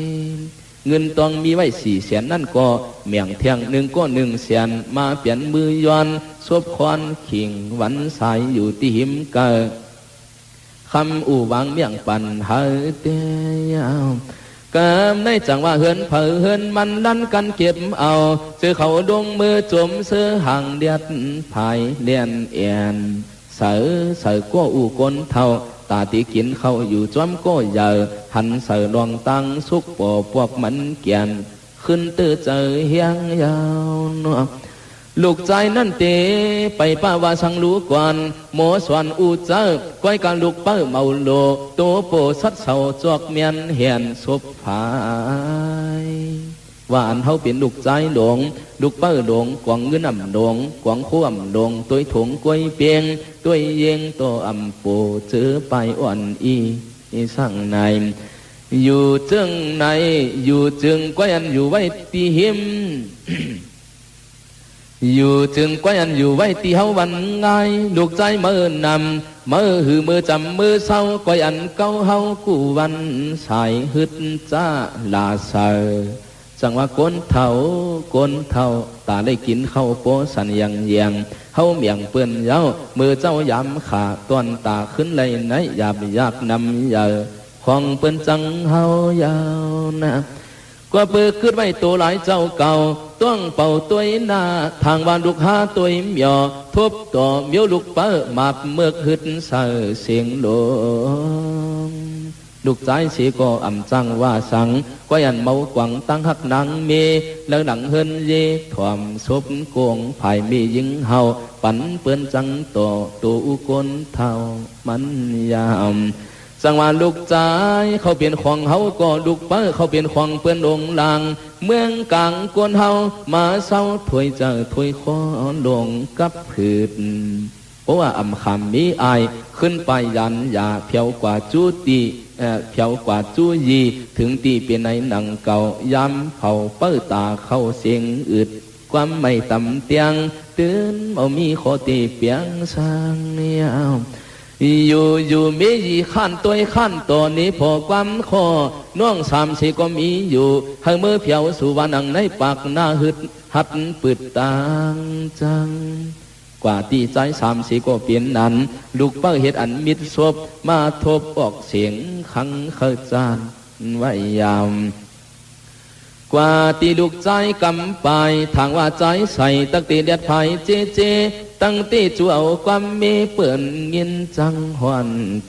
เงินตองมีไว้400,000นั่นก็เมียงเทียง1ก็100,000มาเปลี่ยนมือย้อนซบควันขิงหวันสายอยู่ที่หิมเกอคำอู่วางเมียงปันเฮเตียวกามในจังว่าเฮินเผอเฮินมันลั่นกันเก็บเอาเจอเขาดงมือจมเสื้อห่างเดียดภายเลียนเอียนเสือก็อู่กนเท่าตาตีกินเขาอยู่จ้อมก็ใหญ่หันเสือลองตั้งสุกปอพวกมันเกียนขึ้นตื้อเจอเฮียงยาวนัวลูกใจนั่นเตไปป้าว่าสังรู้ก่อนหมอสวนอูเจอก้อยการลูกเป้าเมาโลโตโปสัดเสาจอกเมียนเหียนศพผายว่าอันเขาเป็นลูกใจหลงลูกเป้าหลงกวางเงินอ่ำหลงกวางคู่อ่ำหลงตัวถงก้อยเปียงตัวเยงตัวอ่ำโปเจอไปอ่อนอีสั่งในอยู่จึงในอยู่จึงก้อยอันอยู่ไว้ตีหิม อยู่จึงก้อยอันอยู่ไว้ตีเฮาวันง่ายลูกใจเมื่อนำเมื่อหือมือจำมือเศร้าก้อยอันเก้าเฮากูวันสายฮึดจ้าลาเซอจังว่าก้นเท่าตาได้กินข้าวโปสันยังเยียงเฮาเมียงเปื้อนเย้ามือเจ้ายำขาตอนตาขึ้นเลยไหนยาบยากนำเยอะของเปื้อนจังเฮายาวนะกว่าเปิดขึ้นไว้ตัวหลายเจ้าเก่าต้องเป่าตัวหน้าทางบ้านลูกหาตัวเหมียวทบต่อเมียวลูกเปิ้มาเมื่อขึ้นเสือเสียงโลงลูกใจเสียก็อ่ำจังว่าสังก็ยันเมากวังตั้งหักนางเมแล้วหนังเฮินเยถ่วมศพโกงภายมียิงเฮาปันเปื้อนจังต่อตัวอุกนเท่ามันยามจังว่าลูกใจเขาเป็นของเฮาก็ลูกเปิ้เขาเป็นของเปื้อนลงลางเมืองกลางกวนเฮามาเศร้าถวยเจอถวยคอลงกับผืดเพราะว่าอำคำมีอายขึ้นไปยันยาเพียวกว่าจูตีเพียวกว่าจูยีถึงตีเป็นในหนังเก่าย้ำเผาเปิ้ตาเข้าเสียงอึดความไม่ต่ำเตียงตื่นเอามีขอตีเปียงสร้างเนี่ยอยู่มีขั้นตัวขั้นตัวนี้พอความคอน้อง3-4ก็มีอยู่ให้มือเพียวสู่วันนังในปากหน้าหึดหัดปืดต่างจังกว่าตีใจ3-4ก็เปลี่ยนนั้นลูกเป้าเห็ดอันมิดศพมาทบออกเสียงขังเขจานไว้ยามกว่าตีลูกใจกำไปทางว่าใจใส่ตักตีเด็ดไผ่เจตั้งตีจูเอาความมีเปื่อนเงินจังหวัน